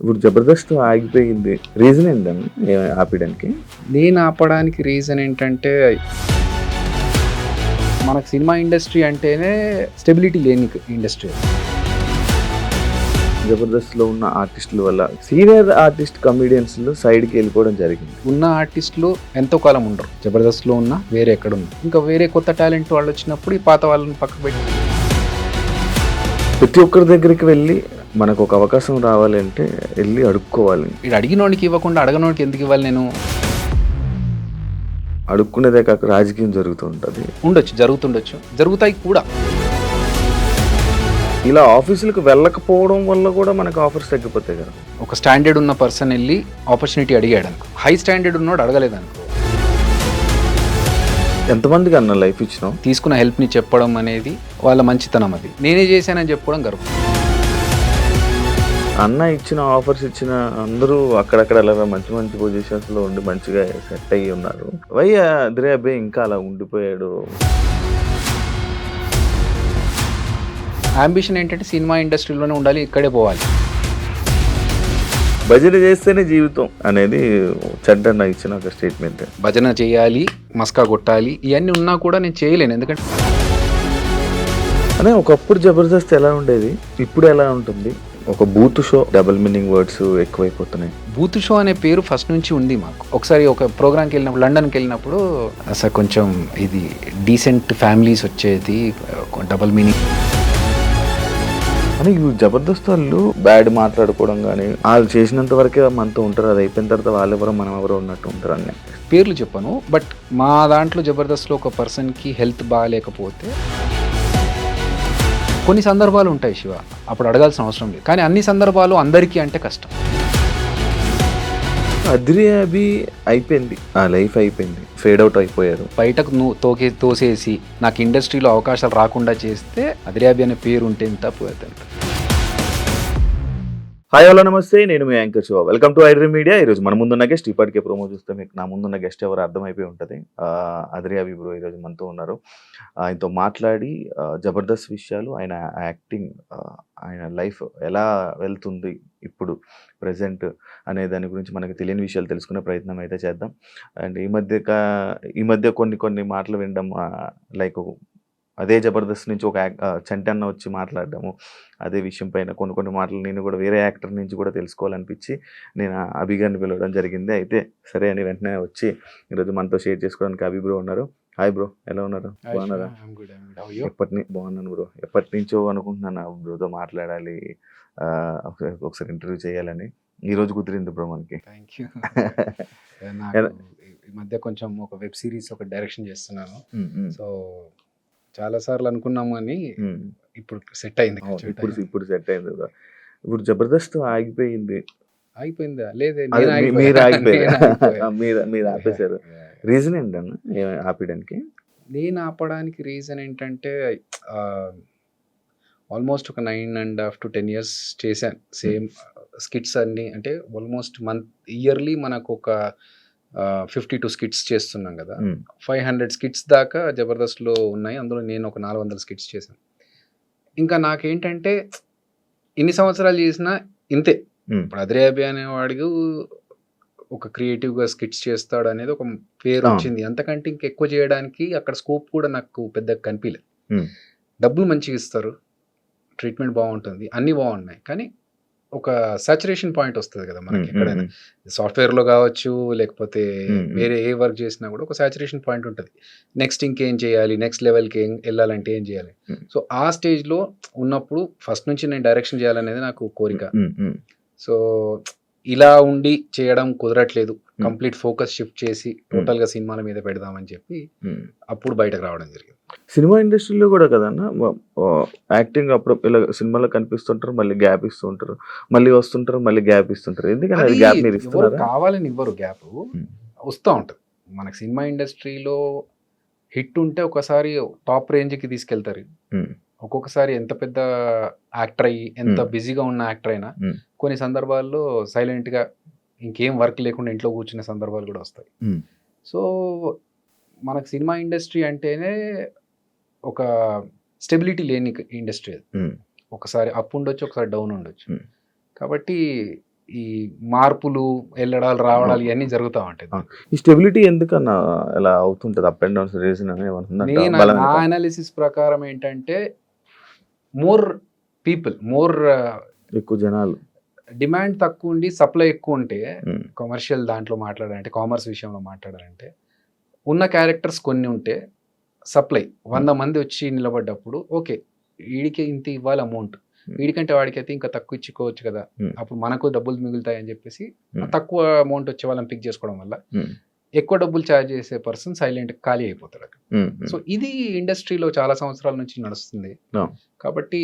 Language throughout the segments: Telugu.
ఇప్పుడు జబర్దస్త్ ఆగిపోయింది. రీజన్ ఏంటన్నా ఆపేయడానికి? నేను ఆపడానికి రీజన్ ఏంటంటే, మనకు సినిమా ఇండస్ట్రీ అంటేనే స్టెబిలిటీ లేని ఇండస్ట్రీ. జబర్దస్త్లో ఉన్న ఆర్టిస్టుల వల్ల సీనియర్ ఆర్టిస్ట్ కమెడియన్స్లు సైడ్కి వెళ్ళిపోవడం జరిగింది. ఉన్న ఆర్టిస్టులు ఎంతో కాలం ఉండరు. జబర్దస్త్లో ఉన్న వేరే ఎక్కడ ఉంది. ఇంకా వేరే కొత్త టాలెంట్ వాళ్ళు వచ్చినప్పుడు ఈ పాత వాళ్ళని పక్కకు పెట్టి ప్రతి ఒక్కరి దగ్గరికి వెళ్ళి మనకు ఒక అవకాశం రావాలంటే వెళ్ళి అడుక్కోవాలి. ఇది అడిగినోడికి ఇవ్వకుండా అడగనోడికి ఎందుకు ఇవ్వాలి నేను? అడుక్కునేదే కాక రాజకీయం జరుగుతూ ఉంటుంది. జరుగుతుండొచ్చు, జరుగుతాయి కూడా. ఇలా ఆఫీసులకు వెళ్ళకపోవడం వల్ల కూడా మనకు ఆఫర్స్ తగ్గిపోతాయి కదా. ఒక స్టాండర్డ్ ఉన్న పర్సన్ వెళ్ళి ఆపర్చునిటీ అడిగాడు అనుకో, హై స్టాండర్డ్ ఉన్నోడు అడగలేదు అనుకో. ఎంతమందికి అన్న లైఫ్ ఇచ్చినాం? తీసుకున్న హెల్ప్ని చెప్పడం అనేది వాళ్ళ మంచితనం. అది నేనే చేశానని చెప్పుకోవడం గర్వం. అన్న ఇచ్చిన ఆఫర్స్ ఇచ్చిన అందరూ అక్కడక్కడ అలా మంచి మంచి పొజిషన్స్లో ఉండి మంచిగా సెట్ అయ్యి ఉన్నారు. అదిరే అబ్బాయి ఇంకా అలా ఉండిపోయాడు. అంబిషన్ ఏంటంటే సినిమా ఇండస్ట్రీలోనే ఉండాలి, ఇక్కడే పోవాలి. భజన చేస్తేనే జీవితం అనేది చెడ్డన్న ఇచ్చిన ఒక స్టేట్మెంట్. భజన చేయాలి, మస్కా కొట్టాలి, ఇవన్నీ ఉన్నా కూడా నేను చేయలేను. ఎందుకంటే అనే ఒకప్పుడు జబర్దస్త్ ఎలా ఉండేది, ఇప్పుడు ఎలా ఉంటుంది? ఒక బూత్ షో, డబుల్ మీనింగ్ వర్డ్స్ ఎక్కువైపోతున్నాయి. బూత్ షో అనే పేరు ఫస్ట్ నుంచి ఉంది మాకు. ఒకసారి ఒక ప్రోగ్రామ్కి వెళ్ళినప్పుడు, లండన్కి వెళ్ళినప్పుడు అసలు కొంచెం ఇది డీసెంట్ ఫ్యామిలీస్ వచ్చేది, డబుల్ మీనింగ్ అని జబర్దస్త్ వాళ్ళు బ్యాడ్ మాట్లాడుకోవడం కానీ, వాళ్ళు చేసినంత వరకే మనతో ఉంటారు, అది అయిపోయిన తర్వాత వాళ్ళెవరో మనం ఎవరో ఉన్నట్టు ఉంటారు. అన్నీ పేర్లు చెప్పను, బట్ మా దాంట్లో జబర్దస్త్లో ఒక పర్సన్కి హెల్త్ బాగాలేకపోతే కొన్ని సందర్భాలు ఉంటాయి శివ, అప్పుడు అడగాల్సిన అవసరం లేదు. కానీ అన్ని సందర్భాలు అందరికీ అంటే కష్టం. అదిరే అభి అయిపోయింది, ఆ లైఫ్ అయిపోయింది, ఫేడ్ అవుట్ అయిపోయారు. బయటకు నువ్వు తోసేసి నాకు ఇండస్ట్రీలో అవకాశాలు రాకుండా చేస్తే అదిరాబి అనే పేరు ఉంటే ఎంత పోతుంది. హాయ్ హలో నమస్తే, నేను మీ anchor Shiva. Welcome to iDream media. ఈరోజు మన ముందున్న గెస్ట్, ఇప్పటికే ప్రోమో చూస్తే మీకు నా ముందున్న గెస్ట్ ఎవరు అర్థమైపోయి ఉంటుంది. అదిరే అభి బ్రో ఈరోజు మనతో ఉన్నారు. ఆయనతో మాట్లాడి జబర్దస్త్ విషయాలు, ఆయన యాక్టింగ్, ఆయన లైఫ్ ఎలా వెళ్తుంది ఇప్పుడు ప్రజెంట్ అనే దాని గురించి మనకు తెలియని విషయాలు తెలుసుకునే ప్రయత్నం అయితే చేద్దాం. అండ్ ఈ మధ్య కొన్ని మాటలు వినడం, లైక్ అదే జబర్దస్త్ నుంచి ఒక చంటి అన్న వచ్చి మాట్లాడడము, అదే విషయం పైన కొన్ని మాటలు నేను కూడా వేరే యాక్టర్ నుంచి కూడా తెలుసుకోవాలనిపించి నేను అభిగారిని పిలవడం జరిగింది. అయితే సరే అని వెంటనే వచ్చి ఈరోజు మనతో షేర్ చేసుకోవడానికి అభి బ్రో ఉన్నారు. హాయ్ బ్రో, ఎలా ఉన్నారు? బాగున్నారా? బాగున్నాను బ్రో. ఎప్పటి నుంచో అనుకుంటున్నాను బ్రోతో మాట్లాడాలి, ఒకసారి ఇంటర్వ్యూ చేయాలని. ఈరోజు కుదిరింది బ్రో మనకి. Thank you. ఈ మధ్య కొంచెం ఒక వెబ్ సిరీస్ ఒక డైరెక్షన్ చేస్తున్నాను. సో చాలా సార్లు అనుకున్నాము అని ఇప్పుడు సెట్ అయింది. ఇప్పుడు సెట్ అయింది. ఇప్పుడు జబర్దస్త్ అయిపోయిందా? లేదే, మీరు ఆగిపోయారు. మీరు ఆపేశారు. రీజన్ ఏంటన్నా ఆపేయడానికి? నేను ఆపడానికి రీజన్ ఏంటంటే, ఆల్మోస్ట్ ఒక 9.5 to 10 years చేశాను సేమ్ స్కిట్స్ అన్ని. అంటే ఆల్మోస్ట్ ఇయర్లీ మనకు ఒక 52 స్కిట్స్ చేస్తున్నాం కదా. 500 స్కిట్స్ దాకా జబర్దస్త్లో ఉన్నాయి. అందులో నేను ఒక 400 స్కిట్స్ చేశాను. ఇంకా నాకేంటంటే ఇన్ని సంవత్సరాలు చేసినా ఇంతే. ఇప్పుడు అదిరేబి అనేవాడికి ఒక క్రియేటివ్గా స్కిట్స్ చేస్తాడు అనేది ఒక పేరు వచ్చింది. అంతకంటే ఇంకెక్కువ చేయడానికి అక్కడ స్కోప్ కూడా నాకు పెద్దగా కనిపించలేదు. డబ్బులు మంచిగా ఇస్తారు, ట్రీట్మెంట్ బాగుంటుంది, అన్నీ బాగున్నాయి. కానీ ఒక సాచురేషన్ పాయింట్ వస్తుంది కదా మనకి. ఎక్కడైనా సాఫ్ట్వేర్లో కావచ్చు, లేకపోతే వేరే ఏ వర్క్ చేసినా కూడా ఒక సాచురేషన్ పాయింట్ ఉంటుంది. నెక్స్ట్ ఇంకేం చేయాలి, నెక్స్ట్ లెవెల్కి వెళ్ళాలంటే ఏం చేయాలి. సో ఆ స్టేజ్లో ఉన్నప్పుడు ఫస్ట్ నుంచి నేను డైరెక్షన్ చేయాలనేది నాకు కోరిక. సో ఇలా ఉండి చేయడం కుదరట్లేదు. కంప్లీట్ ఫోకస్ షిఫ్ట్ చేసి టోటల్గా సినిమాల మీద పెడదామని చెప్పి అప్పుడు బయటకు రావడం జరిగింది. సినిమా ఇండస్ట్రీలో కూడా కదన్నా, యాక్టింగ్ అప్పుడు ఇలా సినిమాలో కనిపిస్తుంటారు, మళ్ళీ గ్యాప్ ఇస్తుంటారు, మళ్ళీ వస్తుంటారు, మళ్ళీ గ్యాప్ ఇస్తుంటారు. ఎందుకంటే అది గ్యాప్ మీరు ఇస్తున్నారు, కావాలని ఇవ్వరు. గ్యాప్ వస్తూ ఉంటుంది. మనకి సినిమా ఇండస్ట్రీలో హిట్ ఉంటే ఒకసారి టాప్ రేంజ్కి తీసుకెళ్తారు. ఒక్కొక్కసారి ఎంత పెద్ద యాక్టర్ అయ్యి, ఎంత బిజీగా ఉన్న యాక్టర్ అయినా కొన్ని సందర్భాల్లో సైలెంట్గా ఇంకేం వర్క్ లేకుండా ఇంట్లో కూర్చునే సందర్భాలు కూడా వస్తాయి. సో మనకు సినిమా ఇండస్ట్రీ అంటేనే ఒక స్టెబిలిటీ లేని ఇండస్ట్రీ. అది ఒకసారి అప్ ఉండొచ్చు, ఒకసారి డౌన్ ఉండొచ్చు. కాబట్టి ఈ మార్పులు వెళ్ళడాలు రావడాలు ఇవన్నీ జరుగుతూ ఉంటాయి. ఈ స్టెబిలిటీ ఎందుకన్నా ఇలా అవుతుంటది, అప్ అండ్ డౌన్స్ రీజన్ అని ఏమన్నా నేను ఉందంట? నా అనాలిసిస్ ప్రకారం ఏంటంటే మోర్ పీపుల్ ఎక్కువ జనాలు డిమాండ్ తక్కువ ఉండి సప్లై ఎక్కువ ఉంటే, ఉమ్, కమర్షియల్ దాంట్లో మాట్లాడాలంటే, కామర్స్ విషయంలో మాట్లాడాలంటే, ఉన్న క్యారెక్టర్స్ కొన్ని ఉంటే సప్లై 100 మంది వచ్చి నిలబడ్డప్పుడు ఓకే వీడికి ఇంత ఇవ్వాలి అమౌంట్, వీడికంటే వాడికైతే ఇంకా తక్కువ ఇచ్చుకోవచ్చు కదా, అప్పుడు మనకు డబ్బులు మిగులుతాయి అని చెప్పేసి తక్కువ అమౌంట్ వచ్చే వాళ్ళని పిక్ చేసుకోవడం వల్ల ఎక్కువ డబ్బులు ఛార్జ్ చేసే పర్సన్ సైలెంట్ ఖాళీ అయిపోతాడు. సో ఇది ఇండస్ట్రీలో చాలా సంవత్సరాల నుంచి నడుస్తుంది. కాబట్టి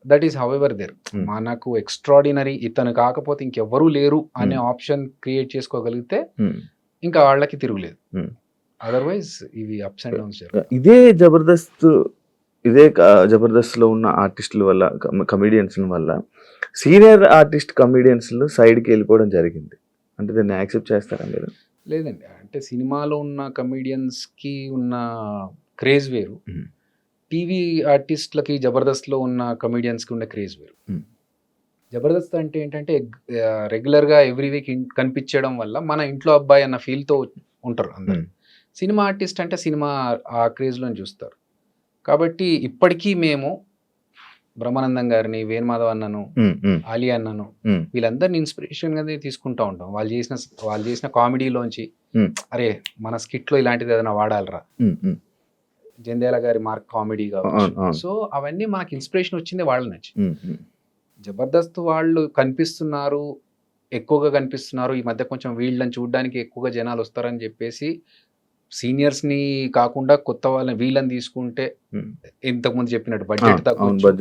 that is how ever there. మనకు ఎక్స్ట్రాడినరీ ఇతను కాకపోతే ఇంకెవ్వరూ లేరు అనే ఆప్షన్ క్రియేట్ చేసుకోగలిగితే ఇంకా వాళ్ళకి తిరుగులేదు. అదర్వైజ్ ఇవి అప్స్ అండ్ డౌన్స్. ఇదే జబర్దస్త్ లో ఉన్న ఆర్టిస్టుల వల్ల, కమిడియన్స్ వల్ల సీనియర్ ఆర్టిస్ట్ కమిడియన్స్ సైడ్కి వెళ్ళిపోవడం జరిగింది. అంటే దాన్ని యాక్సెప్ట్ చేస్తారా మీరు? లేదండి, అంటే సినిమాలో ఉన్న కమిడియన్స్కి ఉన్న క్రేజ్ వేరు, టీవీ ఆర్టిస్టులకి జబర్దస్త్లో ఉన్న కమిడియన్స్కి ఉన్న క్రేజ్ వేరు. జబర్దస్త్ అంటే ఏంటంటే రెగ్యులర్గా ఎవ్రీ వీక్ కనిపించడం వల్ల మన ఇంట్లో అబ్బాయి అన్న ఫీల్తో ఉంటారు అందరు. సినిమా ఆర్టిస్ట్ అంటే సినిమా ఆ క్రేజ్లో చూస్తారు. కాబట్టి ఇప్పటికీ మేము బ్రహ్మానందం గారిని, వేణుమాధవ్ అన్నను, ఆలీ అన్నను, వీళ్ళందరిని ఇన్స్పిరేషన్గా తీసుకుంటూ ఉంటాం. వాళ్ళు చేసిన కామెడీలోంచి అరే మన స్కిట్లో ఇలాంటిది ఏదైనా వాడాలరా, జంధ్యాల గారి మార్క్ కామెడీ కావచ్చు. సో అవన్నీ మనకి ఇన్స్పిరేషన్ వచ్చింది వాళ్ళ నుంచి. జబర్దస్త్ వాళ్ళు కనిపిస్తున్నారు, ఎక్కువగా కనిపిస్తున్నారు ఈ మధ్య, కొంచెం వీళ్ళని చూడడానికి ఎక్కువగా జనాలు వస్తారని చెప్పేసి సీనియర్స్ని కాకుండా కొత్త వాళ్ళని వీళ్ళని తీసుకుంటే, ఇంతకుముందు చెప్పినట్టు బడ్జెట్ తక్కువ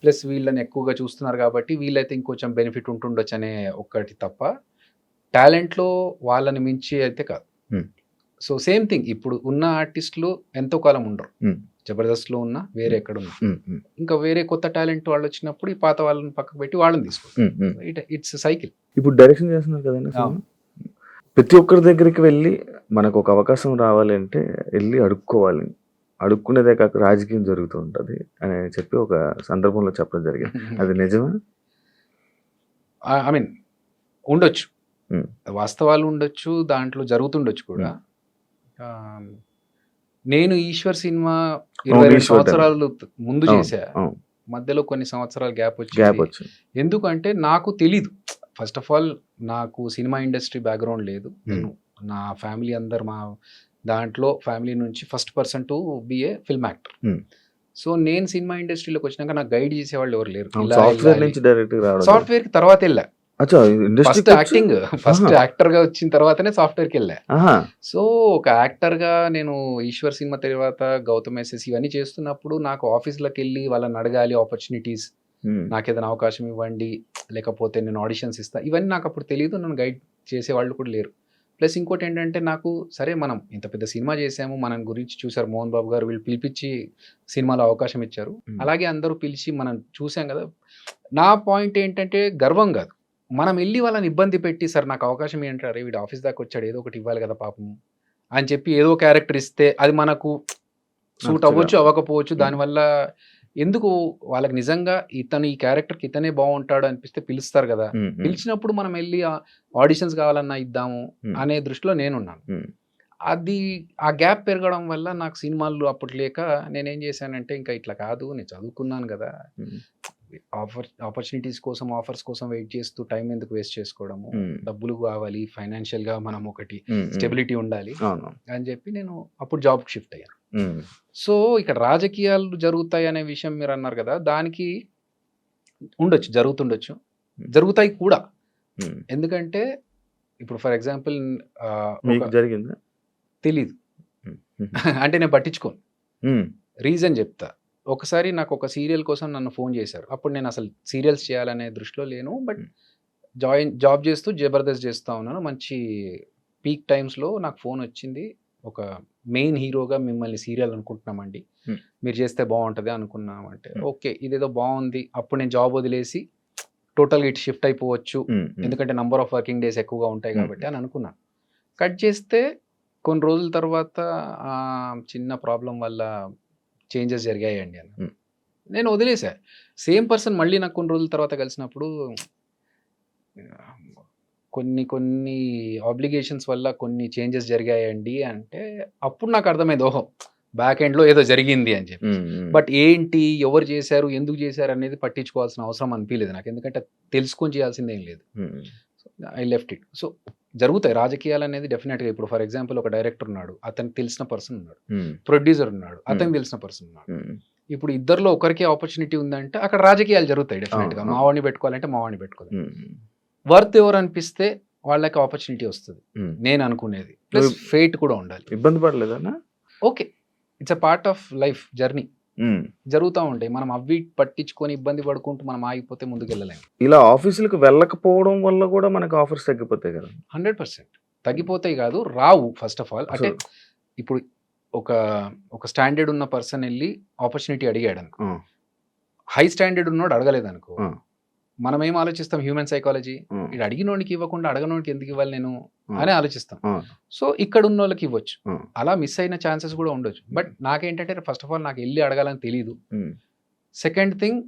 ప్లస్ వీళ్ళని ఎక్కువగా చూస్తున్నారు కాబట్టి వీళ్ళైతే ఇంకొంచెం బెనిఫిట్ ఉంటుండొచ్చు అనే ఒక్కటి తప్ప, టాలెంట్లో వాళ్ళని మించి అయితే కాదు. సో సేమ్ థింగ్, ఇప్పుడు ఉన్న ఆర్టిస్టులు ఎంతో కాలం ఉండరు, జబర్దస్త్లో ఉన్న వేరే ఎక్కడ ఉన్నా, ఇంకా వేరే కొత్త టాలెంట్ వాళ్ళు వచ్చినప్పుడు ఈ పాత వాళ్ళని పక్కకు పెట్టి వాళ్ళని తీసుకుంటారు. It's cycle. ఇప్పుడు డైరెక్షన్ చేస్తున్నారు కదండి, ప్రతి ఒక్కరి దగ్గరికి వెళ్ళి మనకు ఒక అవకాశం రావాలి అంటే వెళ్ళి అడుక్కోవాలి, అడుక్కునేదే కాక రాజకీయం జరుగుతూ ఉంటుంది అని చెప్పి ఒక సందర్భంలో చెప్పడం జరిగింది. అది నిజమా? ఐ మీన్ ఉండొచ్చు, వాస్తవాలు ఉండొచ్చు, దాంట్లో జరుగుతుండొచ్చు కూడా. నేను ఈశ్వర్ సినిమా 22 సంవత్సరాలు ముందు చేశా, మధ్యలో కొన్ని సంవత్సరాలు గ్యాప్ వచ్చింది. ఎందుకంటే నాకు తెలీదు, ఫస్ట్ ఆఫ్ ఆల్ నాకు సినిమా ఇండస్ట్రీ బ్యాక్గ్రౌండ్ లేదు. నేను నా ఫ్యామిలీ అందరు మా దాంట్లో ఫ్యామిలీ నుంచి first person to be a film actor. So నేను సినిమా ఇండస్ట్రీలోకి వచ్చినాక నాకు గైడ్ చేసేవాళ్ళు ఎవరు లేరు. సాఫ్ట్వేర్కి తర్వాత వెళ్ళా, ఫస్ట్ యాక్టర్ గా వచ్చిన తర్వాతనే సాఫ్ట్వేర్కి వెళ్ళా. సో ఒక యాక్టర్ గా నేను ఈశ్వర్ సినిమా తర్వాత గౌతమ్ ఎస్ఎస్ ఇవన్నీ చేస్తున్నప్పుడు నాకు ఆఫీస్లోకి వెళ్ళి వాళ్ళని అడగాలి ఆపర్చునిటీస్, నాకు ఏదైనా అవకాశం ఇవ్వండి, లేకపోతే నేను ఆడిషన్స్ ఇస్తా, ఇవన్నీ నాకు అప్పుడు తెలియదు, నన్ను గైడ్ చేసేవాళ్ళు కూడా లేరు. ప్లస్ ఇంకోటి ఏంటంటే నాకు సరే మనం ఇంత పెద్ద సినిమా చేసాము, మన గురించి చూసారు మోహన్ బాబు గారు, వీళ్ళు పిలిపించి సినిమాలో అవకాశం ఇచ్చారు, అలాగే అందరూ పిలిచి మనం చూసాం కదా. నా పాయింట్ ఏంటంటే గర్వం కాదు, మనం వెళ్ళి వాళ్ళని ఇబ్బంది పెట్టి సార్ నాకు అవకాశం ఏంటారు, వీడు ఆఫీస్ దాకా వచ్చాడు ఏదో ఒకటి ఇవ్వాలి కదా పాపం అని చెప్పి ఏదో క్యారెక్టర్ ఇస్తే అది మనకు సూట్ అవ్వచ్చు అవ్వకపోవచ్చు, దానివల్ల ఎందుకు వాళ్ళకి నిజంగా ఇతను ఈ క్యారెక్టర్కి ఇతనే బాగుంటాడు అనిపిస్తే పిలుస్తారు కదా, పిలిచినప్పుడు మనం వెళ్ళి ఆడిషన్స్ కావాలన్నా ఇద్దాము అనే దృష్టిలో నేనున్నాను. అది ఆ గ్యాప్ పెరగడం వల్ల నాకు సినిమాలు అప్పుడు లేక నేనేం చేశానంటే ఇంకా ఇట్లా కాదు, నేను చదువుకున్నాను కదా, ఆపర్చునిటీస్ కోసం ఆఫర్స్ కోసం వెయిట్ చేస్తూ టైం ఎందుకు వేస్ట్ చేసుకోవడము, డబ్బులు కావాలి, ఫైనాన్షియల్ గా మనం ఒకటి స్టెబిలిటీ ఉండాలి అని చెప్పి నేను అప్పుడు జాబ్కి షిఫ్ట్ అయ్యాను. సో ఇక్కడ రాజకీయాలు జరుగుతాయి అనే విషయం మీరు అన్నారు కదా, దానికి ఉండొచ్చు, జరుగుతుండొచ్చు, జరుగుతాయి కూడా. ఎందుకంటే ఇప్పుడు ఫర్ ఎగ్జాంపుల్ జరిగిందా తెలీదు అంటే నేను పట్టించుకోను, రీజన్ చెప్తా. ఒకసారి నాకు ఒక సీరియల్ కోసం నన్ను ఫోన్ చేశారు, అప్పుడు నేను అసలు సీరియల్స్ చేయాలనే దృష్టిలో లేను, బట్ జాబ్ చేస్తూ జబర్దస్త్ చేస్తూ ఉన్నాను. మంచి పీక్ టైమ్స్లో నాకు ఫోన్ వచ్చింది, ఒక మెయిన్ హీరోగా మిమ్మల్ని సీరియల్ అనుకుంటున్నామండి, మీరు చేస్తే బాగుంటుంది అనుకున్నామంటే ఓకే ఇదేదో బాగుంది. అప్పుడు నేను జాబ్ వదిలేసి టోటల్గా ఇటు షిఫ్ట్ అయిపోవచ్చు, ఎందుకంటే నంబర్ ఆఫ్ వర్కింగ్ డేస్ ఎక్కువగా ఉంటాయి కాబట్టి అని అనుకున్నాను. కట్ చేస్తే కొన్ని రోజుల తర్వాత చిన్న ప్రాబ్లం వల్ల చేంజెస్ జరిగాయండి అని నేను వదిలేసా. సేమ్ పర్సన్ మళ్ళీ నాకు కొన్ని రోజుల తర్వాత కలిసినప్పుడు కొన్ని ఆబ్లిగేషన్స్ వల్ల కొన్ని చేంజెస్ జరిగాయండి అంటే, అప్పుడు నాకు అర్థమైంది. ఓహో! బ్యాక్ ఎండ్‌లో ఏదో జరిగింది అని చెప్పి. బట్ ఏంటి? ఎవరు చేశారు? ఎందుకు చేశారు? అనేది పట్టించుకోవాల్సిన అవసరం అనిపియలేదు నాకు. ఎందుకంటే తెలుసుకొని చేయాల్సిందేం లేదు. I left it. సో, జరుగుతాయి రాజకీయాలనేది డెఫినిట్‌గా. ఇప్పుడు ఫర్ ఎగ్జాంపుల్ ఒక డైరెక్టర్ ఉన్నాడు. అతనికి తెలిసిన పర్సన్ ఉన్నాడు. ప్రొడ్యూసర్ ఉన్నాడు. అతనికి తెలిసిన పర్సన్ ఉన్నాడు. ఇప్పుడు ఇద్దరిలో ఒకరికే ఆపర్చునిటీ ఉందంటే అక్కడ రాజకీయాలు జరుగుతాయి డెఫినిట్‌గా. అవును. మావాడిని పెట్టుకోవాలంటే మావాడిని పెట్టుకోవాలి. వర్త్ ఎవరు అనిపిస్తే వాళ్ళకి ఆపర్చునిటీ వస్తది. నేను అనుకునేది. ప్లస్ ఫేట్ కూడా ఉండాలి. ఇబ్బంది పడలేదన్నా? Okay. It's a part of life journey. జరుగుతా ఉంటాయి. మనం అవి పట్టించుకొని ఇబ్బంది పడుకుంటూ మనం ఆగిపోతే ముందుకెళ్ళలేము. ఇలా ఆఫీసులకు వెళ్ళకపోవడం వల్ల కూడా మనకు ఆఫర్స్ తగ్గిపోతాయి కదా? 100% తగ్గిపోతాయి కాదు, రావు ఫస్ట్ ఆఫ్ ఆల్. అంటే ఇప్పుడు ఒక స్టాండర్డ్ ఉన్న పర్సన్ వెళ్ళి ఆపర్చునిటీ అడిగాడు అనుకో, హై స్టాండర్డ్ ఉన్నోడు అడగలేదు అనుకో, మనం ఏం ఆలోచిస్తాం? హ్యూమన్ సైకాలజీ, ఇది అడిగినోడికి ఇవ్వకుండా అడగనోడికి ఎందుకు ఇవ్వాలి నేను అని ఆలోచిస్తాం. సో ఇక్కడ ఉన్న వాళ్ళకి ఇవ్వచ్చు. అలా మిస్ అయిన ఛాన్సెస్ కూడా ఉండొచ్చు. బట్ నాకేంటంటే ఫస్ట్ ఆఫ్ ఆల్ నాకు వెళ్ళి అడగాలని తెలియదు. సెకండ్ థింగ్,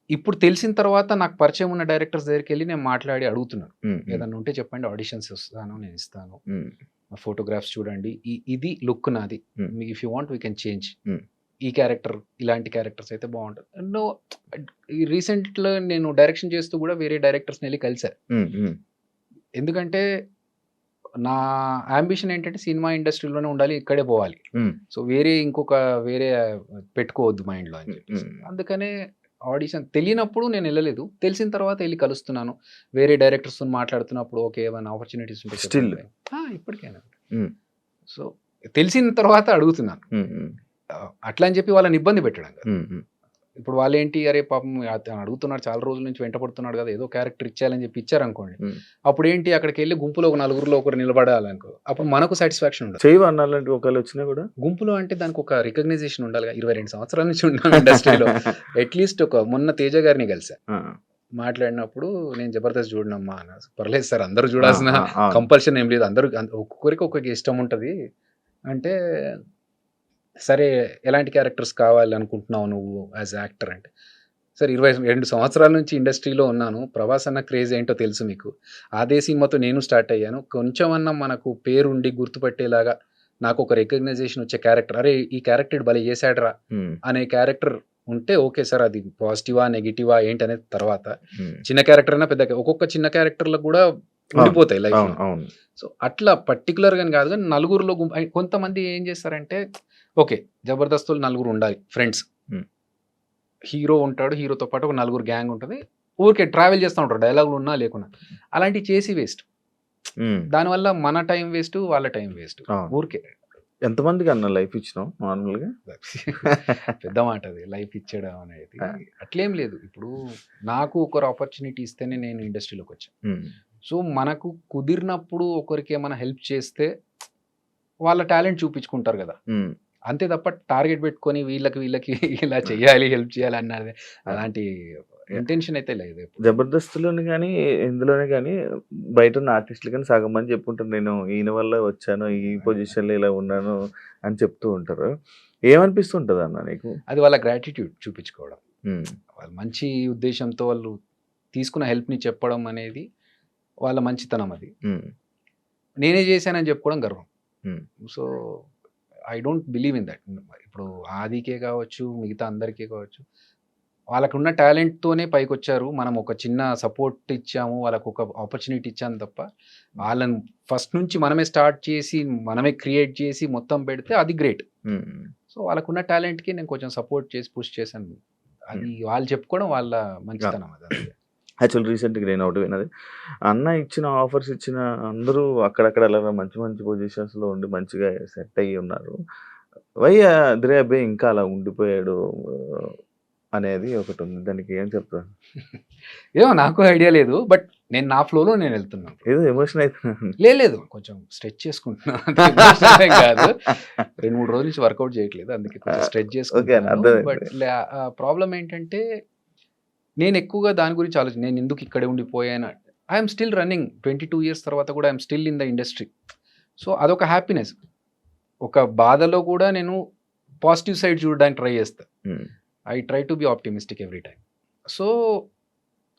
ఇప్పుడు తెలిసిన తర్వాత నాకు పరిచయం ఉన్న డైరెక్టర్స్ దగ్గరికి వెళ్ళి నేను మాట్లాడి అడుగుతున్నాను. ఏదన్నా ఉంటే చెప్పండి, ఆడిషన్స్ వస్తాను, నేను ఇస్తాను, ఫోటోగ్రాఫ్స్ చూడండి, ఇది లుక్ నాది, if you want we can change, ఈ క్యారెక్టర్ ఇలాంటి క్యారెక్టర్స్ అయితే బాగుంటుంది. నో, రీసెంట్లో నేను డైరెక్షన్ చేస్తూ కూడా వేరే డైరెక్టర్స్ని వెళ్ళి కలిసారు. ఎందుకంటే నా అంబిషన్ ఏంటంటే సినిమా ఇండస్ట్రీలోనే ఉండాలి, ఇక్కడే పోవాలి. సో వేరే పెట్టుకోవద్దు మైండ్లో అని చెప్పేసి. అందుకనే ఆడిషన్ తెలియనప్పుడు నేను వెళ్ళలేదు. తెలిసిన తర్వాత వెళ్ళి కలుస్తున్నాను. వేరే డైరెక్టర్స్ మాట్లాడుతున్నప్పుడు ఓకే ఏమైనా ఆపర్చునిటీస్ ఉంటే Still. ఇప్పటికైనా. సో తెలిసిన తర్వాత అడుగుతున్నాను. అట్లా అని చెప్పి వాళ్ళని ఇబ్బంది పెట్టడం కాదు. ఇప్పుడు వాళ్ళు ఏంటి, అరే పాపం అతను అడుగుతున్నాడు, చాలా రోజుల నుంచి వెంటపడుతున్నాడు కదా, ఏదో క్యారెక్టర్ ఇచ్చేయాలని చెప్పి ఇచ్చారనుకోండి. అప్పుడు ఏంటి, అక్కడికి వెళ్ళి గుంపులో ఒక నలుగురిలో ఒకరు నిలబడాలనుకో, అప్పుడు మనకు సాటిస్ఫాక్షన్ ఉండదు. చేయవు అన్నాలంటే ఒకవేళ వచ్చినా కూడా గుంపులో అంటే దానికి ఒక రికగ్నైజేషన్ ఉండాలి. 22 సంవత్సరాల నుంచి ఉన్నాను ఇండస్ట్రీలో. అట్లీస్ట్ మొన్న తేజ గారిని కలిసా, మాట్లాడినప్పుడు నేను జబర్దస్త్ చూడనమ్మా అన్న. పర్లేదు సార్, అందరూ చూడాల్సిన కంపల్షన్ ఏం లేదు, అందరూ ఒక్కొక్కరికి ఒక్కొక్క ఇష్టం ఉంటుంది అంటే, సరే ఎలాంటి క్యారెక్టర్స్ కావాలి అనుకుంటున్నావు నువ్వు యాజ్ యాక్టర్ అంటే, సార్ 22 సంవత్సరాల నుంచి ఇండస్ట్రీలో ఉన్నాను, ప్రభాస్ అన్న క్రేజ్ ఏంటో తెలుసు మీకు, అదే సినిమాతో నేను స్టార్ట్ అయ్యాను, కొంచెం అన్న మనకు పేరుండి గుర్తుపట్టేలాగా నాకు ఒక రికగ్నైజేషన్ వచ్చే క్యారెక్టర్, అరే ఈ క్యారెక్టర్ భలే చేశాడరా అనే క్యారెక్టర్ ఉంటే ఓకే సార్, అది పాజిటివా నెగిటివా ఏంటి అనేది తర్వాత. చిన్న క్యారెక్టర్ అయినా పెద్ద, ఒక్కొక్క చిన్న క్యారెక్టర్లకు కూడా ఉండిపోతాయి లైఫ్. సో అట్లా పర్టికులర్ గాని కాదు, కానీ నలుగురులో కొంతమంది ఏం చేస్తారంటే, ఓకే జబర్దస్తులు నలుగురు ఉండాలి ఫ్రెండ్స్, హీరో ఉంటాడు, హీరోతో పాటు ఒక నలుగురు గ్యాంగ్ ఉంటుంది, ఊరికే ట్రావెల్ చేస్తూ ఉంటారు, డైలాగులు ఉన్నా లేకున్నా. అలాంటివి చేసి వేస్ట్. దానివల్ల మన టైం వేస్ట్, వాళ్ళ టైం వేస్ట్. ఊరికే ఎంతమందికి అన్న లైఫ్ ఇచ్చినావు నార్మల్గా? పెద్ద మాట అది, లైఫ్ ఇచ్చడం అనేది. అట్లేం లేదు. ఇప్పుడు నాకు ఒకరు ఆపర్చునిటీ ఇస్తేనే నేను ఇండస్ట్రీలోకి వచ్చాను. సో మనకు కుదిరినప్పుడు ఒకరికి ఏమైనా హెల్ప్ చేస్తే వాళ్ళ టాలెంట్ చూపించుకుంటారు కదా, అంతే తప్ప టార్గెట్ పెట్టుకొని వీళ్ళకి ఇలా చేయాలి, హెల్ప్ చేయాలి అన్నది అలాంటి ఇంటెన్షన్ అయితే లేదు. జబర్దస్త్లోని కానీ ఇందులోనే కానీ బయట ఉన్న ఆర్టిస్టులు కానీ సగం మంది చెప్పుకుంటారు, నేను ఈయన వల్ల వచ్చాను, ఈ పొజిషన్లో ఇలా ఉన్నాను అని చెప్తూ ఉంటారు. ఏమనిపిస్తుంటుంది అన్న నీకు? అది వాళ్ళ గ్రాటిట్యూడ్ చూపించుకోవడం, వాళ్ళు మంచి ఉద్దేశంతో వాళ్ళు తీసుకున్న హెల్ప్ని చెప్పడం అనేది వాళ్ళ మంచితనం. అది నేనే చేశానని చెప్పుకోవడం గర్వం. So I don't believe in that. ఇప్పుడు ఆదికే కావచ్చు, మిగతా అందరికీ కావచ్చు, వాళ్ళకున్న టాలెంట్తోనే పైకి వచ్చారు. మనం ఒక చిన్న సపోర్ట్ ఇచ్చాము, వాళ్ళకు ఒక ఆపర్చునిటీ ఇచ్చాము తప్ప, వాళ్ళని ఫస్ట్ నుంచి మనమే స్టార్ట్ చేసి మనమే క్రియేట్ చేసి మొత్తం పెడితే అది గ్రేట్. సో వాళ్ళకున్న టాలెంట్కి నేను కొంచెం సపోర్ట్ చేసి పుష్ చేశాను. అది వాళ్ళు చెప్పుకోవడం వాళ్ళ మంచితనం. అది యాక్చువల్ రీసెంట్గా నేను ఒకటి విన్నది, అన్న ఇచ్చిన ఆఫర్స్ ఇచ్చిన అందరూ అక్కడక్కడ అలా మంచి మంచి పొజిషన్స్లో ఉండి మంచిగా సెట్ అయ్యి ఉన్నారు, వై అదిరే అబ్బాయి ఇంకా అలా ఉండిపోయాడు అనేది ఒకటి ఉంది. దానికి ఏం చెప్తాను? ఏమో నాకు ఐడియా లేదు, బట్ నేను నా ఫ్లోలో నేను వెళ్తున్నాను. ఏదో ఎమోషన్ అవుతున్నాను. లేదు కొంచెం స్ట్రెచ్ చేసుకుంటున్నాను కాదు, 2-3 రోజుల నుంచి వర్కౌట్ చేయట్లేదు, అందుకే కొంచెం స్ట్రెచ్ చేసుకుంటాను. బట్ ప్రాబ్లం ఏంటంటే, నేను ఎక్కువగా దాని గురించి ఆలోచన, నేను ఎందుకు ఇక్కడే ఉండిపోయాను. ఐఎమ్ స్టిల్ రన్నింగ్ 22 years తర్వాత కూడా I'm still in the industry. So అదొక హ్యాపీనెస్. ఒక బాధలో కూడా నేను పాజిటివ్ సైడ్ చూడడానికి ట్రై చేస్తాను. I try to be optimistic every time. So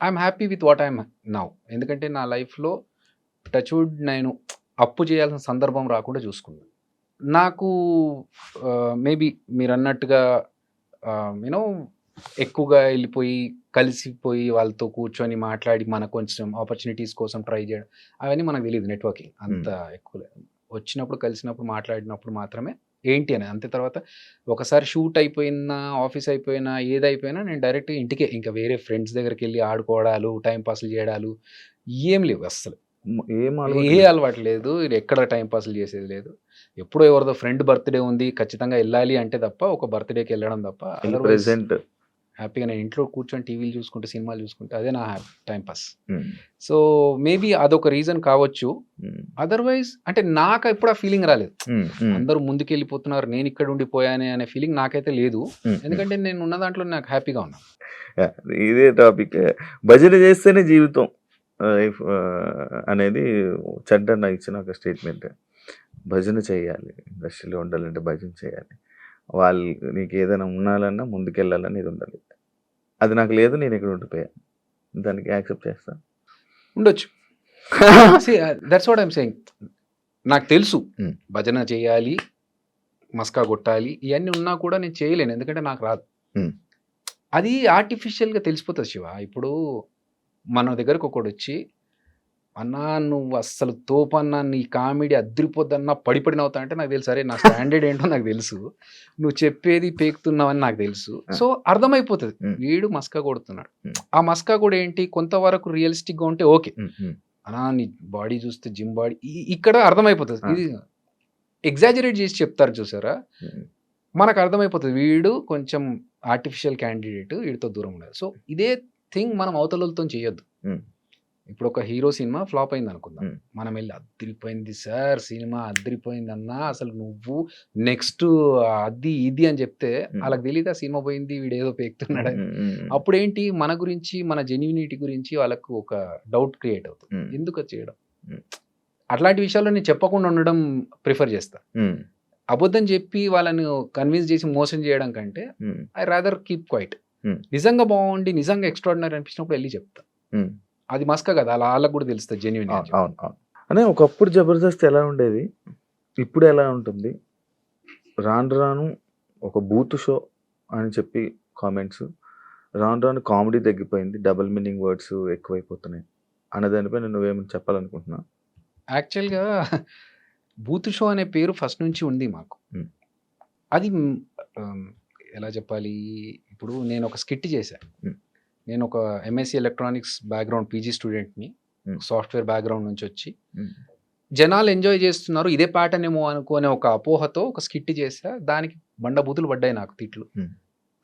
I'm happy with what I'm now. ఎందుకంటే నా లైఫ్లో టచ్ వుడ్ నేను అప్పు చేయాల్సిన సందర్భం రాకుండా చూసుకున్నాను. నాకు మేబీ మీరు అన్నట్టుగా యూనో ఎక్కువగా వెళ్ళిపోయి కలిసిపోయి వాళ్ళతో కూర్చొని మాట్లాడి మన కొంచెం ఆపర్చునిటీస్ కోసం ట్రై చేయడం అవన్నీ మనకు తెలియదు. నెట్వర్కింగ్ అంత ఎక్కువ లేదు. వచ్చినప్పుడు కలిసినప్పుడు మాట్లాడినప్పుడు మాత్రమే ఏంటి అని. అంతే తర్వాత ఒకసారి షూట్ అయిపోయినా ఆఫీస్ అయిపోయినా ఏదైపోయినా నేను డైరెక్ట్ ఇంటికే, ఇంకా వేరే ఫ్రెండ్స్ దగ్గరికి వెళ్ళి ఆడుకోవడాలు టైం పాస్లు చేయడాలు ఏం లేవు అస్సలు. ఏం ఏ అలవాటు లేదు. ఎక్కడ టైం పాస్లు చేసేది లేదు. ఎప్పుడో ఎవరిదో ఫ్రెండ్ బర్త్డే ఉంది ఖచ్చితంగా వెళ్ళాలి అంటే తప్ప, ఒక బర్త్డేకి వెళ్ళడం తప్ప అదర్వైజ్ ప్రెసెంట్ హ్యాపీగా నేను ఇంట్లో కూర్చొని టీవీలు చూసుకుంటే సినిమాలు చూసుకుంటే అదే నా టైం పాస్. సో మేబీ అదొక రీజన్ కావచ్చు. అదర్వైజ్ అంటే నాకు ఎప్పుడు ఆ ఫీలింగ్ రాలేదు. అందరూ ముందుకు వెళ్ళిపోతున్నారు నేను ఇక్కడ ఉండిపోయానే అనే ఫీలింగ్ నాకైతే లేదు. ఎందుకంటే నేను ఉన్న దాంట్లో నాకు హ్యాపీగా ఉన్నాను. ఇదే టాపిక్. భజన చేస్తేనే జీవితం లైఫ్ అనేది చంటన్న ఇచ్చిన ఒక స్టేట్మెంట్. భజన చేయాలి, ఇండస్ట్రీలో ఉండాలంటే భజన చేయాలి. వాళ్ళు నీకు ఏదైనా ఉండాలన్నా ముందుకెళ్ళాలని ఇది ఉండాలి. అది నాకు లేదు, నేను ఇక్కడ ఉండిపోయాను. దానికి యాక్సెప్ట్ చేస్తాను. ఉండొచ్చు. That's what I'm saying. నాకు తెలుసు భజన చేయాలి, మస్కా కొట్టాలి, ఇవన్నీ ఉన్నా కూడా నేను చేయలేను. ఎందుకంటే నాకు రాదు. అది ఆర్టిఫిషియల్గా తెలిసిపోతుంది శివ. ఇప్పుడు మన దగ్గరకు ఒకడు వచ్చి అన్నా నువ్వు అస్సలు తోపన్నా, నీ కామెడీ అద్దరిపోద్దన్నా పడిపడి నవ్వుతా అంటే నాకు తెలుసు. అరే నా స్టాండర్డ్ ఏంటో నాకు తెలుసు, నువ్వు చెప్పేది పేకుతున్నావని నాకు తెలుసు. సో అర్థమైపోతుంది వీడు మస్కా కొడుతున్నాడు. ఆ మస్కా కూడా ఏంటి కొంతవరకు రియలిస్టిక్గా ఉంటే ఓకే, అన్నా నీ బాడీ చూస్తే జిమ్ బాడీ ఇక్కడ అర్థమైపోతుంది. ఇది ఎగ్జాజరేట్ చేసి చెప్తారు చూసారా, మనకు అర్థమైపోతుంది వీడు కొంచెం ఆర్టిఫిషియల్ క్యాండిడేట్, వీడితో దూరం ఉండదు. సో ఇదే థింగ్ మనం అవతలతో చేయొద్దు. ఇప్పుడు ఒక హీరో సినిమా ఫ్లాప్ అయింది అనుకుందాం, మనం వెళ్ళి అద్దరిపోయింది సార్ సినిమా అద్దరిపోయింది అన్నా, అసలు నువ్వు నెక్స్ట్ అది ఇది అని చెప్తే వాళ్ళకి తెలియదు ఆ సినిమా పోయింది వీడు ఏదో పేకుతున్నాడని. అప్పుడు ఏంటి మన గురించి మన జెన్యూనిటీ గురించి వాళ్ళకు ఒక డౌట్ క్రియేట్ అవుతుంది. ఎందుకు అది చేయడం? అట్లాంటి విషయాల్లో నేను చెప్పకుండా ఉండడం ప్రిఫర్ చేస్తా. అబద్ధం చెప్పి వాళ్ళని కన్విన్స్ చేసి మోసం చేయడం కంటే ఐ రాదర్ కీప్ క్వైట్. నిజంగా బాగుండి నిజంగా ఎక్స్ట్రాడినరీ అనిపించినప్పుడు వెళ్ళి చెప్తా. అది మస్కా కదా, అలా వాళ్ళకి కూడా తెలుస్తుంది జెన్యూన్. అనే ఒకప్పుడు జబర్దస్త్ ఎలా ఉండేది, ఇప్పుడు ఎలా ఉంటుంది? రాను రాను ఒక బూత్ షో అని చెప్పి కామెంట్స్, రాను రాను కామెడీ తగ్గిపోయింది, డబుల్ మీనింగ్ వర్డ్స్ ఎక్కువైపోతున్నాయి అనే దానిపై నువ్వేమని చెప్పాలనుకుంటున్నా? యాక్చువల్గా బూత్ షో అనే పేరు ఫస్ట్ నుంచి ఉంది మాకు. అది ఎలా చెప్పాలి, ఇప్పుడు నేను ఒక స్కిట్ చేశాను. నేను ఒక ఎంఎస్సి ఎలక్ట్రానిక్స్ బ్యాక్గ్రౌండ్ పీజీ స్టూడెంట్ని, సాఫ్ట్వేర్ బ్యాక్గ్రౌండ్ నుంచి వచ్చి జనాలు ఎంజాయ్ చేస్తున్నారు ఇదే ప్యాటర్న్ ఏమో అనుకునే ఒక అపోహతో ఒక స్కిట్ చేసా. దానికి బండబూతులు పడ్డాయి నాకు, తిట్లు.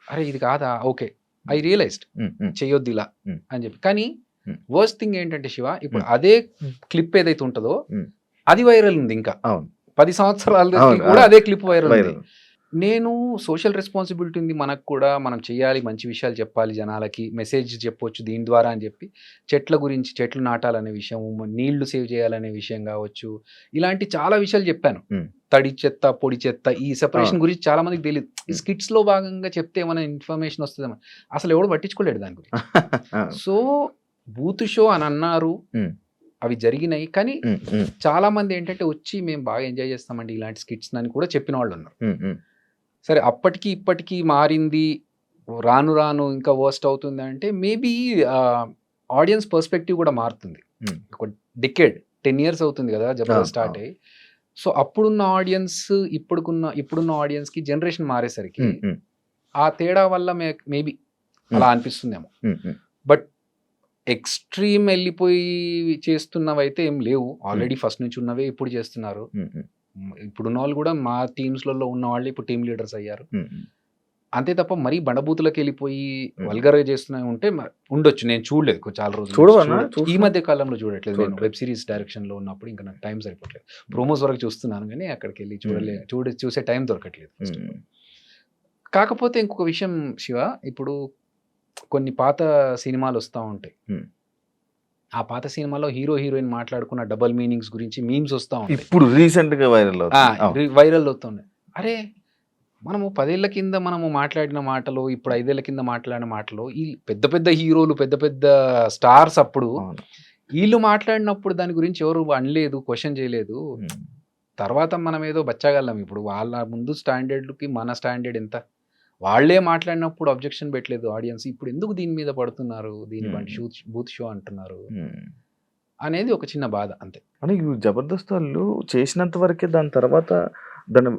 అరే ఇది కాదా, ఓకే ఐ రియలైజ్డ్ చెయ్యొద్దు ఇలా అని చెప్పి. కానీ వర్స్ట్ థింగ్ ఏంటంటే శివ, ఇప్పుడు అదే క్లిప్ ఏదైతే ఉంటుందో అది వైరల్ ఉంది. ఇంకా 10 సంవత్సరాలు కూడా అదే క్లిప్ వైరల్ ఉంది. నేను సోషల్ రెస్పాన్సిబిలిటీ ఉంది మనకు కూడా, మనం చేయాలి, మంచి విషయాలు చెప్పాలి, జనాలకి మెసేజ్ చెప్పొచ్చు దీని ద్వారా అని చెప్పి చెట్ల గురించి, చెట్లు నాటాలనే విషయం, నీళ్లు సేవ్ చేయాలనే విషయం కావచ్చు, ఇలాంటి చాలా విషయాలు చెప్పాను. తడి చెత్త పొడి చెత్త ఈ సెపరేషన్ గురించి చాలా మందికి తెలియదు. ఈ స్కిట్స్ లో భాగంగా చెప్తే ఏమైనా ఇన్ఫర్మేషన్ వస్తుందేమో, అసలు ఎవడు పట్టించుకోలేడు దాని గురించి. సో బూత్ షో అని అన్నారు, అవి జరిగినాయి. కానీ చాలా మంది ఏంటంటే వచ్చి మేము బాగా ఎంజాయ్ చేస్తామండి ఇలాంటి స్కిట్స్ అని కూడా చెప్పిన వాళ్ళు ఉన్నారు. సరే అప్పటికి ఇప్పటికీ మారింది, రాను రాను ఇంకా వర్స్ట్ అవుతుంది అంటే మేబీ ఆడియన్స్ పర్స్పెక్టివ్ కూడా మారుతుంది. ఒక డికేడ్ 10 years అవుతుంది కదా జబర్దస్త్ స్టార్ట్ అయ్యి. సో అప్పుడున్న ఆడియన్స్ ఇప్పుడున్న ఆడియన్స్కి జనరేషన్ మారేసరికి ఆ తేడా వల్ల మేబీ అలా అనిపిస్తుందేమో. బట్ ఎక్స్ట్రీమ్ వెళ్ళిపోయి చేస్తున్నవైతే ఏం లేవు. ఆల్రెడీ ఫస్ట్ నుంచి ఉన్నవే ఇప్పుడు చేస్తున్నారు. ఇప్పుడున్న వాళ్ళు కూడా మా టీమ్స్లలో ఉన్న వాళ్ళు ఇప్పుడు టీమ్ లీడర్స్ అయ్యారు. అంతే తప్ప మరీ బండబూతులకు వెళ్ళిపోయి వల్గర్గా చేస్తున్నా ఉంటే ఉండొచ్చు. నేను చూడలేదు చాలా రోజులు, ఈ మధ్య కాలంలో చూడట్లేదు. నేను వెబ్ సిరీస్ డైరెక్షన్ లో ఉన్నప్పుడు ఇంకా నాకు టైం సరిపోవట్లేదు. ప్రోమోస్ వరకు చూస్తున్నాను కానీ అక్కడికి వెళ్ళి చూసే టైం దొరకట్లేదు. కాకపోతే ఇంకొక విషయం శివ, ఇప్పుడు కొన్ని పాత సినిమాలు వస్తూ ఉంటాయి. ఆ పాత సినిమాలో హీరో హీరోయిన్ మాట్లాడుకున్న డబుల్ మీనింగ్స్ గురించి మీమ్స్ వస్తూ ఉంటాయి. ఇప్పుడు రీసెంట్ గా వైరల్ అవుతున్నాయి. అరే మనము 10 ఏళ్ల కింద మనము మాట్లాడిన మాటలు, ఇప్పుడు 5 ఏళ్ల కింద మాట్లాడిన మాటలు, ఈ పెద్ద పెద్ద హీరోలు, పెద్ద పెద్ద స్టార్స్ అప్పుడు అవును. ఈళ్ళు మాట్లాడినప్పుడు దాని గురించి ఎవరు అనలేదు, క్వెషన్ చేయలేదు. హ్మ్. తర్వాత మనం ఏదో బచ్చగాళ్ళం ఇప్పుడు. వాళ్ళ ముందు స్టాండర్డ్‌కి మన స్టాండర్డ్ ఎంత? వాళ్ళే మాట్లాడినప్పుడు అబ్జెక్షన్ పెట్టలేదు ఆడియన్స్. ఇప్పుడు ఎందుకు దీని మీద పడుతున్నారు? దీని హ్మ్. బండి బూత్ షో అంటున్నారు. హ్మ్. అనేది ఒక చిన్న బాధ అంతే. అంటే ఈ 'జబర్దస్త్' వాళ్ళు చేసినంత వరకే దాని తర్వాత దాన్ని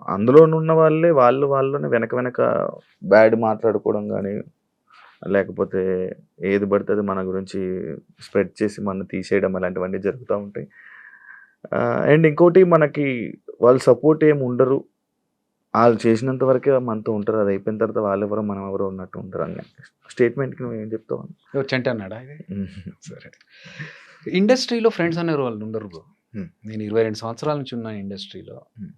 అందులోనున్న వాళ్ళలోనే వెనక బ్యాడ్ మాట్లాడుకోవడం గాని, లేకపోతే ఏది పడితే అది మన గురించి స్ప్రెడ్ చేసి మనల్ని తీసేయడం అలాంటివన్నీ జరుగుతా ఉంటాయి. అండ్ ఇంకోటి మనకి వాళ్ళు సపోర్ట్ ఏమి ఉండరు. ఆళ్ళు చేసినంత వరకే మనతో ఉంటారు. అది అయిపోయిన తర్వాత వాళ్ళెవరో మనమెవరో ఉన్నట్టు ఉంటారు అని స్టేట్మెంట్‌కి నువ్వేం చెప్తావు? ఎవరు 'చంటి' అన్నాడా ఇది? హ్మ్. సరే. ఇండస్ట్రీలో ఫ్రెండ్స్ అనేవాళ్ళు ఉండరు బ్రో. హ్మ్. నేను 22 సంవత్సరాల నుంచి ఉన్నాను ఇండస్ట్రీలో. హ్మ్.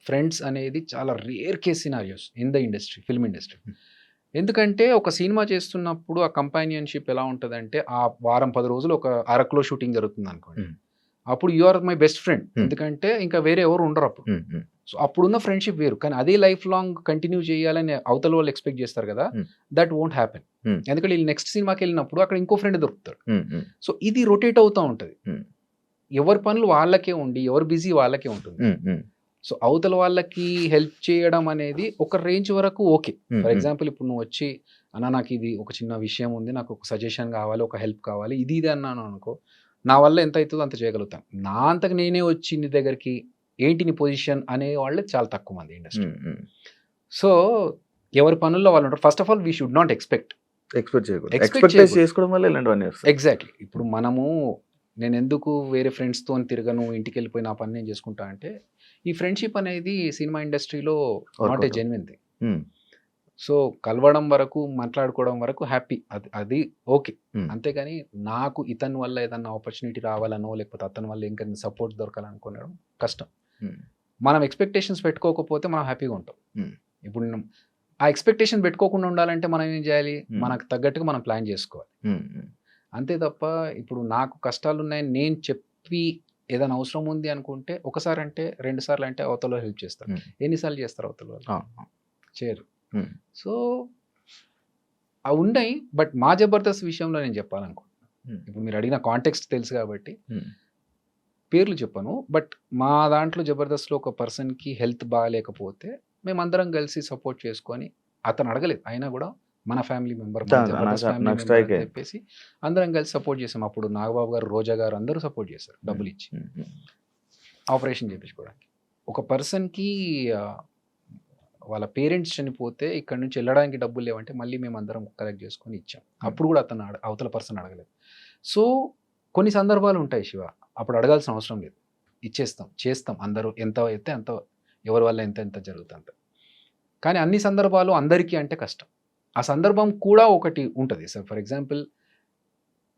ఫ్రెండ్స్ అనేది చాలా rare case scenarios in the industry, film industry. హ్మ్. ఎందుకంటే ఒక సినిమా చేస్తున్నప్పుడు ఆ కంపానియన్‌షిప్ ఎలా ఉంటదంటే, ఆ వారం 10 రోజులు ఒక అరకులో షూటింగ్ జరుగుతుందనుకోండి. హ్మ్. అప్పుడు you are my best friend. Hmm. ఎందుకంటే ఇంకా వేరే ఎవరు ఉండరప్పుడు. హ్మ్. హ్మ్. సో, అప్పుడున్న ఫ్రెండ్‌షిప్ వేరు. కానీ అదే లైఫ్ లాంగ్ కంటిన్యూ చేయాలని అవతల వాళ్ళు ఎక్స్‌పెక్ట్ చేస్తారు కదా! హ్మ్. That won't happen. హ్మ్. ఎందుకంటే ఈళ్ళు నెక్స్ట్ సినిమాకెళ్ళినప్పుడు అక్కడ ఇంకో ఫ్రెండ్ దొరుకుతాడు. హ్మ్. హ్మ్. సో, ఇది రొటేట్ అవుతా ఉంటది. హ్మ్. ఎవరి పనులు వాళ్ళకే ఉండి, ఎవరి బిజీ వాళ్ళకే ఉంటుంది. హ్మ్. హ్మ్. సో, అవతల వాళ్ళకి హెల్ప్ చేయడం అనేది ఒక రేంజ్ వరకు ఓకే. హ్మ్. ఫర్ హ్మ్. ఎగ్జాంపుల్ ఇప్పుడు నువ్వొచ్చి, "అన్న నాకిది ఒక చిన్న విషయం ఉంది. నాకు ఒక సజెషన్ కావాలి, ఒక హెల్ప్ కావాలి." ఇది ఇది అన్నాను అనుకో, నా వల్ల ఎంత అయితదో అంత చేయగలుగుతాను. నా అంతకు నేనే వచ్చి నీ దగ్గరికి, "ఏంటి నీ పొజిషన్?" అనే వాళ్ళే చాలా తక్కువ మంది ఇండస్ట్రీలో. హ్మ్. హ్మ్. సో, ఎవరి పనుల్లో వాళ్ళు ఉంటారు. First of all we should not expect. Expect చేయకూడదు. ఎక్స్‌పెక్ట్ ఎక్స్‌పెక్టైజ్ చేయకూడదు. చేసుకోవడం వల్ల ఇలాంటివన్నీ వస్తాయి. ఎగ్జాక్ట్‌లీ. ఇప్పుడు మనము నేనెందుకు వేరే ఫ్రెండ్స్‌తోని తిరగను, ఇంటికెళ్ళిపోయి నా పని నేను చేసుకుంటా అంటే, ఈ ఫ్రెండ్‌షిప్ అనేది సినిమా ఇండస్ట్రీలో not a workout. Genuine thing. Hmm. So, కలవడం వరకు, మాట్లాడుకోవడం వరకు హ్యాపీ. అది ఓకే. హ్మ్. అంతేగాని నాకు ఇతని వల్ల ఏదన్నా ఆపర్చునిటీ రావాలనో, లేకపోతే అతని వల్ల ఇంకొన్ని సపోర్ట్ దొరకాలనుకోవడం కష్టం. హ్మ్. మనం ఎక్స్‌పెక్టేషన్స్ పెట్టుకోకపోతే మనం హ్యాపీగా ఉంటాం. హ్మ్. ఇప్పుడు ఆ ఎక్స్‌పెక్టేషన్ పెట్టుకోకుండా ఉండాలంటే మనం ఏం చేయాలి? హ్మ్. మనకు తగ్గట్టుగా మనం ప్లాన్ చేసుకోవాలి. హ్మ్. హ్మ్. అంతే తప్ప ఇప్పుడు నాకు కష్టాలున్నాయని నేను చెప్పి ఏదైనా అవసరం ఉంది అనుకుంటే ఒకసారంటే, 2 సార్లంటే అవతలోళ్ళు హెల్ప్ చేస్తారు. హ్మ్. ఎన్ని సార్లు చేస్తారు అవతల వాళ్ళు? ఆ! చేయరు. హ్మ్. సో, అవున్నాయి. బట్ మా 'జబర్దస్త్' విషయంలో నేను చెప్పాలనుకుంటున్నా. హ్మ్. ఇప్పుడు మీరు అడిగిన కాంటెక్స్ట్ తెలుసు కాబట్టి హ్మ్. పేర్లు చెప్పను. బట్ మా దాంట్లో 'జబర్దస్త్‌లో' ఒక పర్సన్‌కి హెల్త్ బాలేకపోతే మేమందరం కలిసి సపోర్ట్ చేసుకొని అతను అడగలేదు. అయినా గూడా మన ఫ్యామిలీ మెంబర్, మన నాకు 'జబర్దస్త్' ఫ్యామిలీ నాకు మెంబర్ స్ట్రైక్ అని అయింది. చెప్పేసి అందరం కలిసి సపోర్ట్ చేసాం. అప్పుడు నాగబాబు గారు, రోజా గారు అందరూ సపోర్ట్ చేశారు హ్మ్. డబ్బులిచ్చి. హ్మ్. హ్మ్. ఆపరేషన్ చేపించుకోవడానికి. ఒక పర్సన్‌కి ఆహ్, వాళ్ళ పేరెంట్స్ చనిపోతే ఇక్కడి నుంచి ఎళ్ళడానికి డబ్బులు లేవంటే మళ్ళీ మేమందరం కలెక్ట్ చేసుకొని ఇచ్చాం. హ్మ్. అప్పుడు గూడా అతను అవతల పర్సన్ అడగలేదు. సో, కొన్ని సందర్భాలు ఉంటాయి శివ. అప్పుడు అడగాల్సిన అవసరం లేదు. ఇచ్చేస్తాం. చేస్తాం అందరూ ఎంత అయితే అంత ఎవరి వల్ల ఎంత ఎంత జరుగుతే అంత. కానీ అన్ని సందర్భాలు అందరికీ అంటే కష్టం. ఆ సందర్భం కూడా ఒకటి ఉంటది. ఫర్ ఎగ్జాంపుల్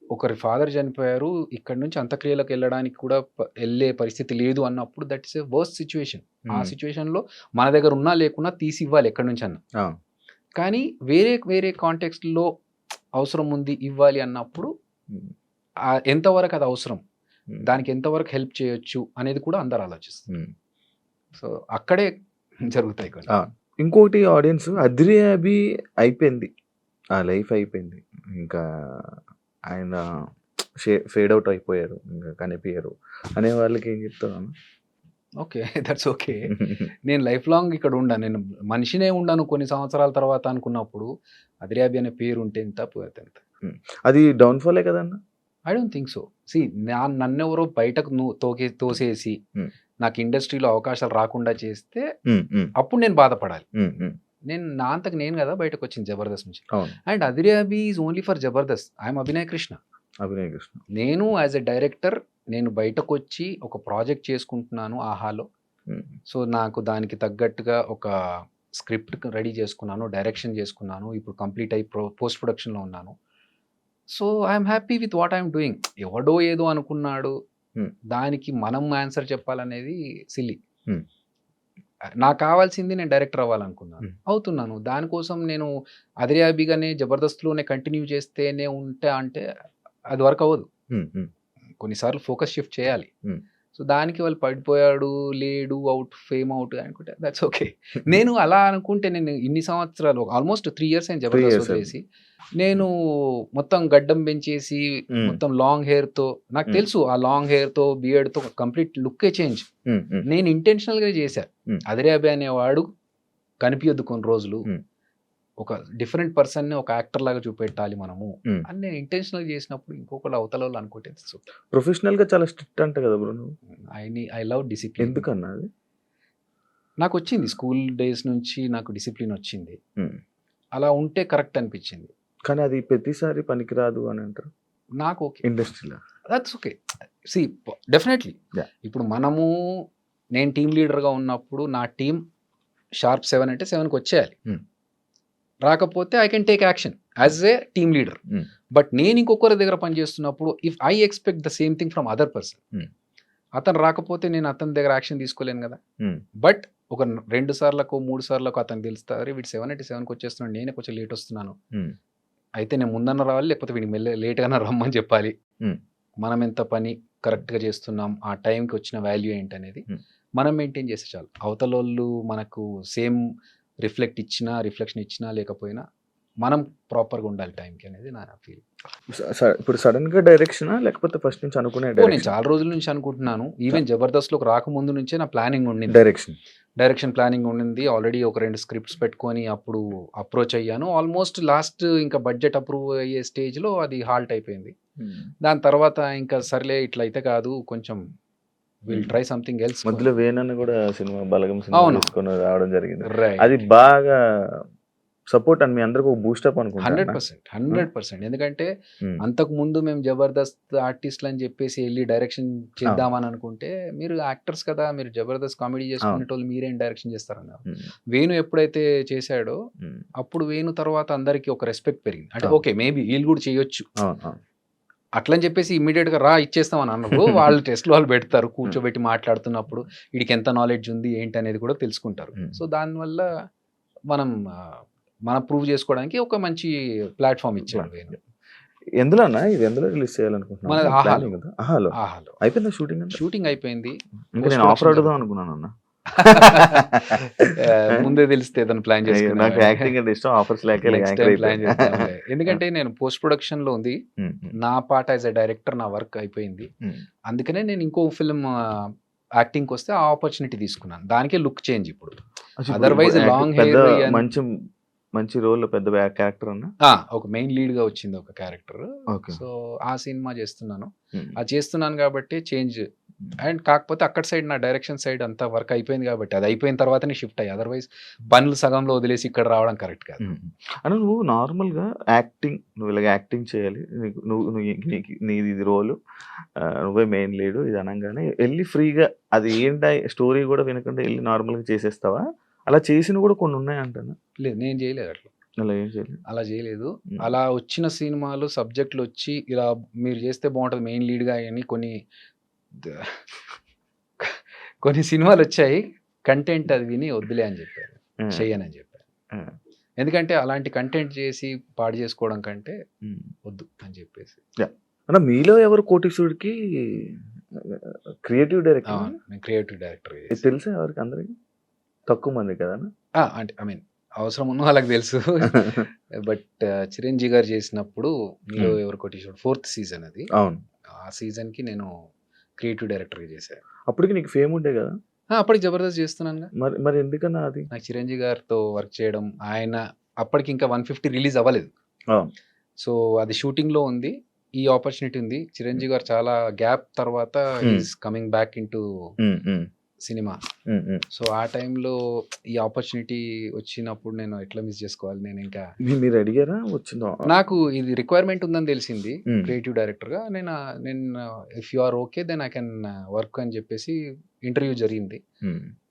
ఒకరి ఫాదర్ చనిపోయారు. ఇక్కడి నుంచి అంత్యక్రియలకెళ్ళడానికి కూడా ఎళ్ళే పరిస్థితి లేదు అన్నప్పుడు that is a worst situation. ఆ హ్మ్. సిట్యుయేషన్‌లో మన దగ్గర ఉన్నా లేకున్నా తీసివ్వాలి ఎక్కడి నుంచన్నా. ఆ! కానీ వేరే కాంటెక్స్ట్‌లో అవసరం ఉంది ఇవ్వాలి అన్నప్పుడు హ్మ్. ఎంతవరకు అది అవసరం? హ్మ్. దానికి ఎంతవరకు హెల్ప్ చేయొచ్చు అనేది కూడా అందరూ ఆలోచిస్తారు. హ్మ్. సో, అక్కడే జరుగుతాయి కొన్ని. ఆ! ఇంకోటి ఆడియన్స్ 'అద్రి అభి' అయిపోయింది. ఆ లైఫ్ అయిపోయింది. ఇంకా ఆయన ఫేడ్ ఔట్ అయిపోయారు. ఇంక కనిపియరు అనే వాళ్ళకి ఏం చెప్తావన్న? ఓకే. That's okay. నేను లైఫ్ లాంగ్ ఇక్కడ ఉండను. నేను మనిషినే ఉండను కొన్ని సంవత్సరాల తర్వాత అనుకున్నప్పుడు, అదిరాబి అనే పేరు ఉంటే ఎంత పోతే ఎంత. హ్మ్. అది డౌన్‌ఫాలే కదన్నా! I don't think so. See నన్నెవరో బయటకు తోసేసి, హ్మ్. నాకు ఇండస్ట్రీలో అవకాశాలు రాకుండా చేస్తే, హ్మ్. హ్మ్. అప్పుడు నేను బాధపడాలి. హ్మ్. హ్మ్. నేను నా అంతకు నేను గదా బయటకొచ్చింది 'జబర్దస్త్' నుంచి. అవును. అండ్ 'అదిరాబి' is only for 'Jabardasth.' I am Abhinay Krishna. Abhinay Krishna. నేను యాస్ ఎ డైరెక్టర్ నేను బయటకొచ్చి ఒక ప్రాజెక్ట్ చేసుకుంటున్నాను 'ఆహాలో.' హ్మ్. సో, నాకు దానికి తగ్గట్టుగా ఒక స్క్రిప్ట్ రెడీ చేసుకున్నాను. డైరెక్షన్ చేసుకున్నాను. ఇప్పుడు కంప్లీట్ అయ్యి పోస్ట్ ప్రొడక్షన్‌లో ఉన్నాను. So, I'm happy with what I'm doing. ఎవడో ఏదో అనుకున్నాడు. హ్మ్. దానికి మనం ఆన్సర్ చెప్పాలనేది సిల్లీ. హ్మ్. నాకు కావాల్సింది నేను డైరెక్టర్ అవ్వాలనుకున్నాను. హ్మ్. అవుతున్నాను. దానికోసం నేను అదిరాబిగానే జబర్దస్త్‌లోనే కంటిన్యూ చేస్తేనే ఉంటా అంటే అది వర్క్ అవ్వదు. హ్మ్. హ్మ్. కొన్నిసార్లు ఫోకస్ షిఫ్ట్ చేయాలి. హ్మ్. సో దానికి వాళ్ళు పడిపోయాడు, లేడు, అవుట్, ఫేమ్ అవుట్ అనుకుంటే దట్స్ ఓకే. నేను అలా అనుకుంటే నేను ఇన్ని సంవత్సరాలు ఆల్మోస్ట్ 3 ఇయర్స్ అయింది 3 జబర్దస్త్ years వదిలేసి. నేను మొత్తం గడ్డం పెంచేసి మొత్తం లాంగ్ హెయిర్‌తో నాకు తెలుసు ఆ లాంగ్ హెయిర్‌తో, బియర్డ్‌తో కంప్లీట్ లుక్కే చేంజ్. నేను ఇంటెన్షనల్‌గా చేశా. అదిరే అభి అనేవాడు కనిపియొద్దు కొన్ని రోజులు. ఒక డిఫరెంట్ పర్సన్‌ని ఒక యాక్టర్ లాగా చూపెట్టాలి మనము అని నేను ఇంటెన్షనల్‌గా చేసినప్పుడు ఇంకొకళ్ళు అవతలోళ్ళు అనుకుంటే ప్రొఫెషనల్‌గా చాలా స్ట్రిక్ట్ అంట కదా బ్రో నువ్వు? I love discipline. ఎందుకన్నా అది? నాకొచ్చింది స్కూల్ డేస్ నుంచి నాకు డిసిప్లిన్ వచ్చింది. హ్మ్. అలా ఉంటే కరెక్ట్ అనిపించింది. కానీ అది ప్రతిసారి పనికిరాదు అని అంటారు నాకు ఓకే. ఇండస్ట్రీలో. That's okay. See definitely. Yeah. ఇప్పుడు నేను టీమ్ లీడర్‌గా ఉన్నప్పుడు నా టీమ్ షార్ప్ 7 అంటే 7కి వచ్చేయాలి. రాకపోతే I can take action as a team leader. But నేను ఇంకొకరి దగ్గర పనిచేస్తున్నప్పుడు if I expect the same thing from other person, అతను రాకపోతే నేను అతని దగ్గర యాక్షన్ తీసుకోలేను కదా. బట్ ఒక 2 సార్లకు 3 సార్లకు అతను తెలుస్తా, అరే వీడు 7 అంటే 7కి వచ్చేస్తున్నాడు, నేనే కొంచెం లేట్ వస్తున్నాను, అయితే నేను ముందన్న రావాలి, లేకపోతే వీడికి లేట్గానే రమ్మని చెప్పాలి. మనం ఎంత పని కరెక్ట్గా చేస్తున్నాం, ఆ టైంకి వచ్చిన వాల్యూ ఏంటనేది మనం మెయింటైన్ చేస్తే చాలు. అవతలోళ్ళు మనకు సేమ్ రిఫ్లెక్షన్ ఇచ్చినా లేకపోయినా మనం ప్రాపర్గా ఉండాలి టైంకి అనేది నా ఫీలింగ్. ఇప్పుడు సడన్ గా డైరెక్షనా లేకపోతే ఫస్ట్ నుంచి అనుకునే నేను చాలా రోజుల నుంచి అనుకుంటున్నాను. ఈవెన్ జబర్దస్త్లోకి రాకముందు నుంచే నా ప్లానింగ్ ఉండింది, డైరెక్షన్ ప్లానింగ్ ఉండింది. ఆల్రెడీ ఒక 2 స్క్రిప్ట్స్ పెట్టుకొని అప్పుడు అప్రోచ్ అయ్యాను. ఆల్మోస్ట్ లాస్ట్ ఇంకా బడ్జెట్ అప్రూవ్ అయ్యే స్టేజ్లో అది హాల్ట్ అయిపోయింది. దాని తర్వాత ఇంకా సర్లే ఇట్లా అయితే కాదు, కొంచెం విల్ ట్రై సంథింగ్ ఎల్స్. మధ్యలో వేణన్న కూడా సినిమా బలగం సినిమా తీసుకొని రావడం జరిగింది. రైట్, అది బాగా సపోర్ట్ అని మీ అందరికి ఒక బూస్టప్ అనుకుంటా. 100%. ఎందుకంటే అంతకు ముందు మేము జబర్దస్త్ ఆర్టిస్టులు అని చెప్పేసి వెళ్ళి డైరెక్షన్ చేద్దామని అనుకుంటే, మీరు యాక్టర్స్ కదా, మీరు జబర్దస్త్ కామెడీ చేసుకునేటోళ్ళు మీరేం డైరెక్షన్ చేస్తారన్నారు. వేణు ఎప్పుడైతే చేశాడో అప్పుడు వేణు తర్వాత అందరికి ఒక రెస్పెక్ట్ పెరిగింది. అంటే ఓకే మేబీ వీళ్ళు కూడా చేయొచ్చు అట్లని చెప్పేసి ఇమ్మీడియట్ గా ఇచ్చేస్తామని అన్నప్పుడు వాళ్ళు టెస్ట్లు వాళ్ళు పెడతారు, కూర్చోబెట్టి మాట్లాడుతున్నప్పుడు వీడికి ఎంత నాలెడ్జ్ ఉంది ఏంటి అనేది కూడా తెలుసుకుంటారు. సో దానివల్ల మనం ప్రూవ్ చేసుకోవడానికి ఒక మంచి ప్లాట్ఫామ్ ఇచ్చాడు వేణు. ఎందులోనా ఇది ఎందులో రిలీజ్ చేయాలనుకుంటున్నాను? ఆహాలో అయిపోయింది షూటింగ్ అయిపోయింది. నేను ఆఫర్ అడుగుదాం అనుకున్నాను అన్న. ముందే తెలిస్తే ఏదైనా ప్లాన్ చేసుకున్నాను. నాకు యాక్టింగ్ అంటే ఇష్టం, ఆఫర్స్ లేక ప్లాన్ చేస్తాను. ఎందుకంటే నేను పోస్ట్ ప్రొడక్షన్ లో ఉంది, నా పార్ట్ యాజ్ ఎ డైరెక్టర్ నా వర్క్ అయిపోయింది. అందుకనే నేను ఇంకో ఫిల్మ్ యాక్టింగ్ వస్తే ఆ ఆపర్చునిటీ తీసుకున్నాను. దానికే లుక్ చేంజ్ ఇప్పుడు. అదర్వైజ్ లాంగ్ హెయిర్ మంచి రోల్, పెద్ద క్యారెక్టర్ అన్న ఒక మెయిన్ లీడ్ గా వచ్చింది ఒక క్యారెక్టర్. సో ఆ సినిమా చేస్తున్నాను. అది చేస్తున్నాను కాబట్టి చేంజ్. అండ్ కాకపోతే అక్కడ సైడ్ నా డైరెక్షన్ సైడ్ అంతా వర్క్ అయిపోయింది కాబట్టి అది అయిపోయిన తర్వాతనే షిఫ్ట్ అయ్యి, అదర్వైజ్ పనులు సగంలో వదిలేసి ఇక్కడ రావడం కరెక్ట్ కాదు. అంటే నువ్వు నార్మల్గా నువ్వు ఇలాగ యాక్టింగ్ చేయాలి, నీది ఇది రోలు, నువ్వే మెయిన్ లీడు ఇది అనగానే వెళ్ళి ఫ్రీగా అది ఏంటి స్టోరీ కూడా వినకుండా వెళ్ళి నార్మల్గా చేసేస్తావా? అలా చేసిన కూడా కొన్ని ఉన్నాయంటాను. లేదు, నేను చేయలేదు అట్లా. అలా చేయలేదు. అలా వచ్చిన సినిమాలు సబ్జెక్టులు వచ్చి ఇలా మీరు చేస్తే బాగుంటుంది మెయిన్ లీడ్గా అని కొన్ని సినిమాలు వచ్చాయి, కంటెంట్ అది విని వద్దులే అని చెప్పారు, చెయ్యనని చెప్పారు. ఎందుకంటే అలాంటి కంటెంట్ చేసి పాడు చేసుకోవడం కంటే వద్దు అని చెప్పేసి. మీలో ఎవరు కోటీశ్వరుడికి క్రియేటివ్ డైరెక్టర్? నేను క్రియేటివ్ డైరెక్టర్. తెలుసా ఎవరికి? అందరికి తక్కువ మంది కదా. అంటే ఐ మీన్ అవసరం ఉన్న వాళ్ళకి తెలుసు. బట్ చిరంజీవి గారు చేసినప్పుడు మీలో ఎవరు కోటీశ్వరుడు 4th సీజన్ అది. అవును, ఆ సీజన్ కి నేను క్రియేటివ్ డైరెక్టర్గా చేశాను. అప్పటికి నీకు ఫేమ్ ఉండే కదా? అప్పటికి జబర్దస్త్ చేస్తున్నాను. మరి ఎందుకన్నా అది నాకు చిరంజీవి గారితో వర్క్ చేయడం, ఆయన అప్పటికి ఇంకా 150 రిలీజ్ అవ్వలేదు. సో అది షూటింగ్ లో ఉంది, ఈ ఆపర్చునిటీ ఉంది. చిరంజీవి గారు చాలా గ్యాప్ తర్వాత is coming back in to cinema. So ఆ టైంలో ఈ ఆపర్చునిటీ వచ్చినప్పుడు నేను ఎట్లా మిస్ చేసుకోవాలి. నేను ఇంకా మీరు అడిగారా వచ్చిందో? నాకు ఇది రిక్వైర్మెంట్ ఉందని తెలిసింది క్రియేటివ్ డైరెక్టర్గా. నేను if you are okay then I can work అని చెప్పేసి ఇంటర్వ్యూ జరిగింది.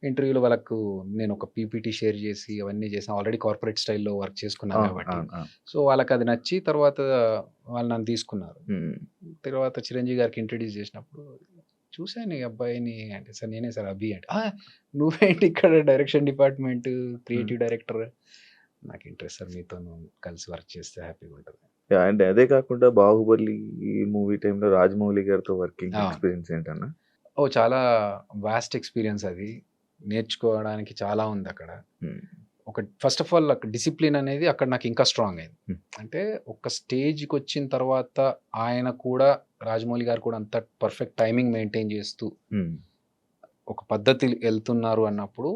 ఇంటర్వ్యూలో వాళ్ళకు నేను ఒక పీపీటీ షేర్ చేసి అవన్నీ చేసాను. ఆల్రెడీ కార్పొరేట్ స్టైల్లో వర్క్ చేసుకున్నాను కాబట్టి సో వాళ్ళకి అది నచ్చి తర్వాత వాళ్ళు నన్ను తీసుకున్నారు. తర్వాత చిరంజీవి గారికి ఇంట్రడ్యూస్ చేసినప్పుడు చూశాను ఈ అబ్బాయిని అంటే, సార్ నేనే సార్ అభి అంటే, నువ్వేంటి ఇక్కడ డైరెక్షన్ డిపార్ట్మెంట్ క్రియేటివ్ డైరెక్టర్? నాకు ఇంట్రెస్ట్ సార్, మీతో కలిసి వర్క్ చేస్తే హ్యాపీగా ఉంటుంది. అంటే అదే కాకుండా బాహుబలి మూవీ టైంలో రాజమౌళి గారితో వర్కింగ్ ఎక్స్పీరియన్స్ ఏంటన్నా? ఓ చాలా వాస్ట్ ఎక్స్పీరియన్స్ అది. నేర్చుకోవడానికి చాలా ఉంది అక్కడ. ఒక ఫస్ట్ ఆఫ్ ఆల్ అక్కడ డిసిప్లిన్ అనేది అక్కడ నాకు ఇంకా స్ట్రాంగ్ అయింది. అంటే ఒక స్టేజ్కి వచ్చిన తర్వాత ఆయన కూడా రాజమౌళి గారు కూడా అంత పర్ఫెక్ట్ టైమింగ్ మెయింటైన్ చేస్తూ ఒక పద్ధతి వెళ్తున్నారు అన్నప్పుడు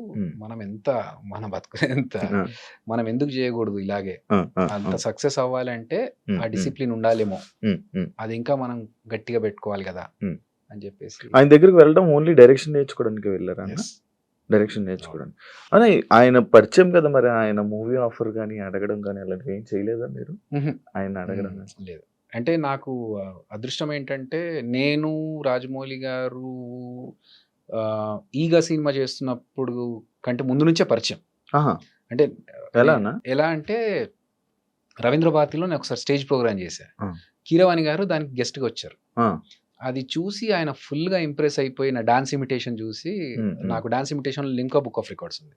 మనం ఎంత మన బతుకు ఎంత మనం ఎందుకు చేయకూడదు ఇలాగే అంత సక్సెస్ అవ్వాలంటే ఆ డిసిప్లిన్ ఉండాలేమో, అది ఇంకా మనం గట్టిగా పెట్టుకోవాలి కదా అని చెప్పేసి. ఆయన దగ్గరికి వెళ్ళడం ఓన్లీ డైరెక్షన్ నేర్చుకోవడానికి వెళ్ళారా? డైరెక్షన్ నేర్చుకోవడానికి. అదే ఆయన పరిచయం కదా, మరి ఆయన మూవీ ఆఫర్ కానీ అడగడం కానీ అలాంటివి ఏం చేయలేదా మీరు? ఆయన అడగడం లేదు. అంటే నాకు అదృష్టం ఏంటంటే నేను రాజమౌళి గారు ఈగ సినిమా చేస్తున్నప్పుడు కంటే ముందు నుంచే పరిచయం. అంటే ఎలా అంటే రవీంద్ర భారతిలో నేను ఒకసారి స్టేజ్ ప్రోగ్రామ్ చేశాను. కీరవాణి గారు దానికి గెస్ట్గా వచ్చారు. అది చూసి ఆయన ఫుల్గా ఇంప్రెస్ అయిపోయి నా డాన్స్ ఇమిటేషన్ చూసి, నాకు dance imitation Limca book of records ఉంది.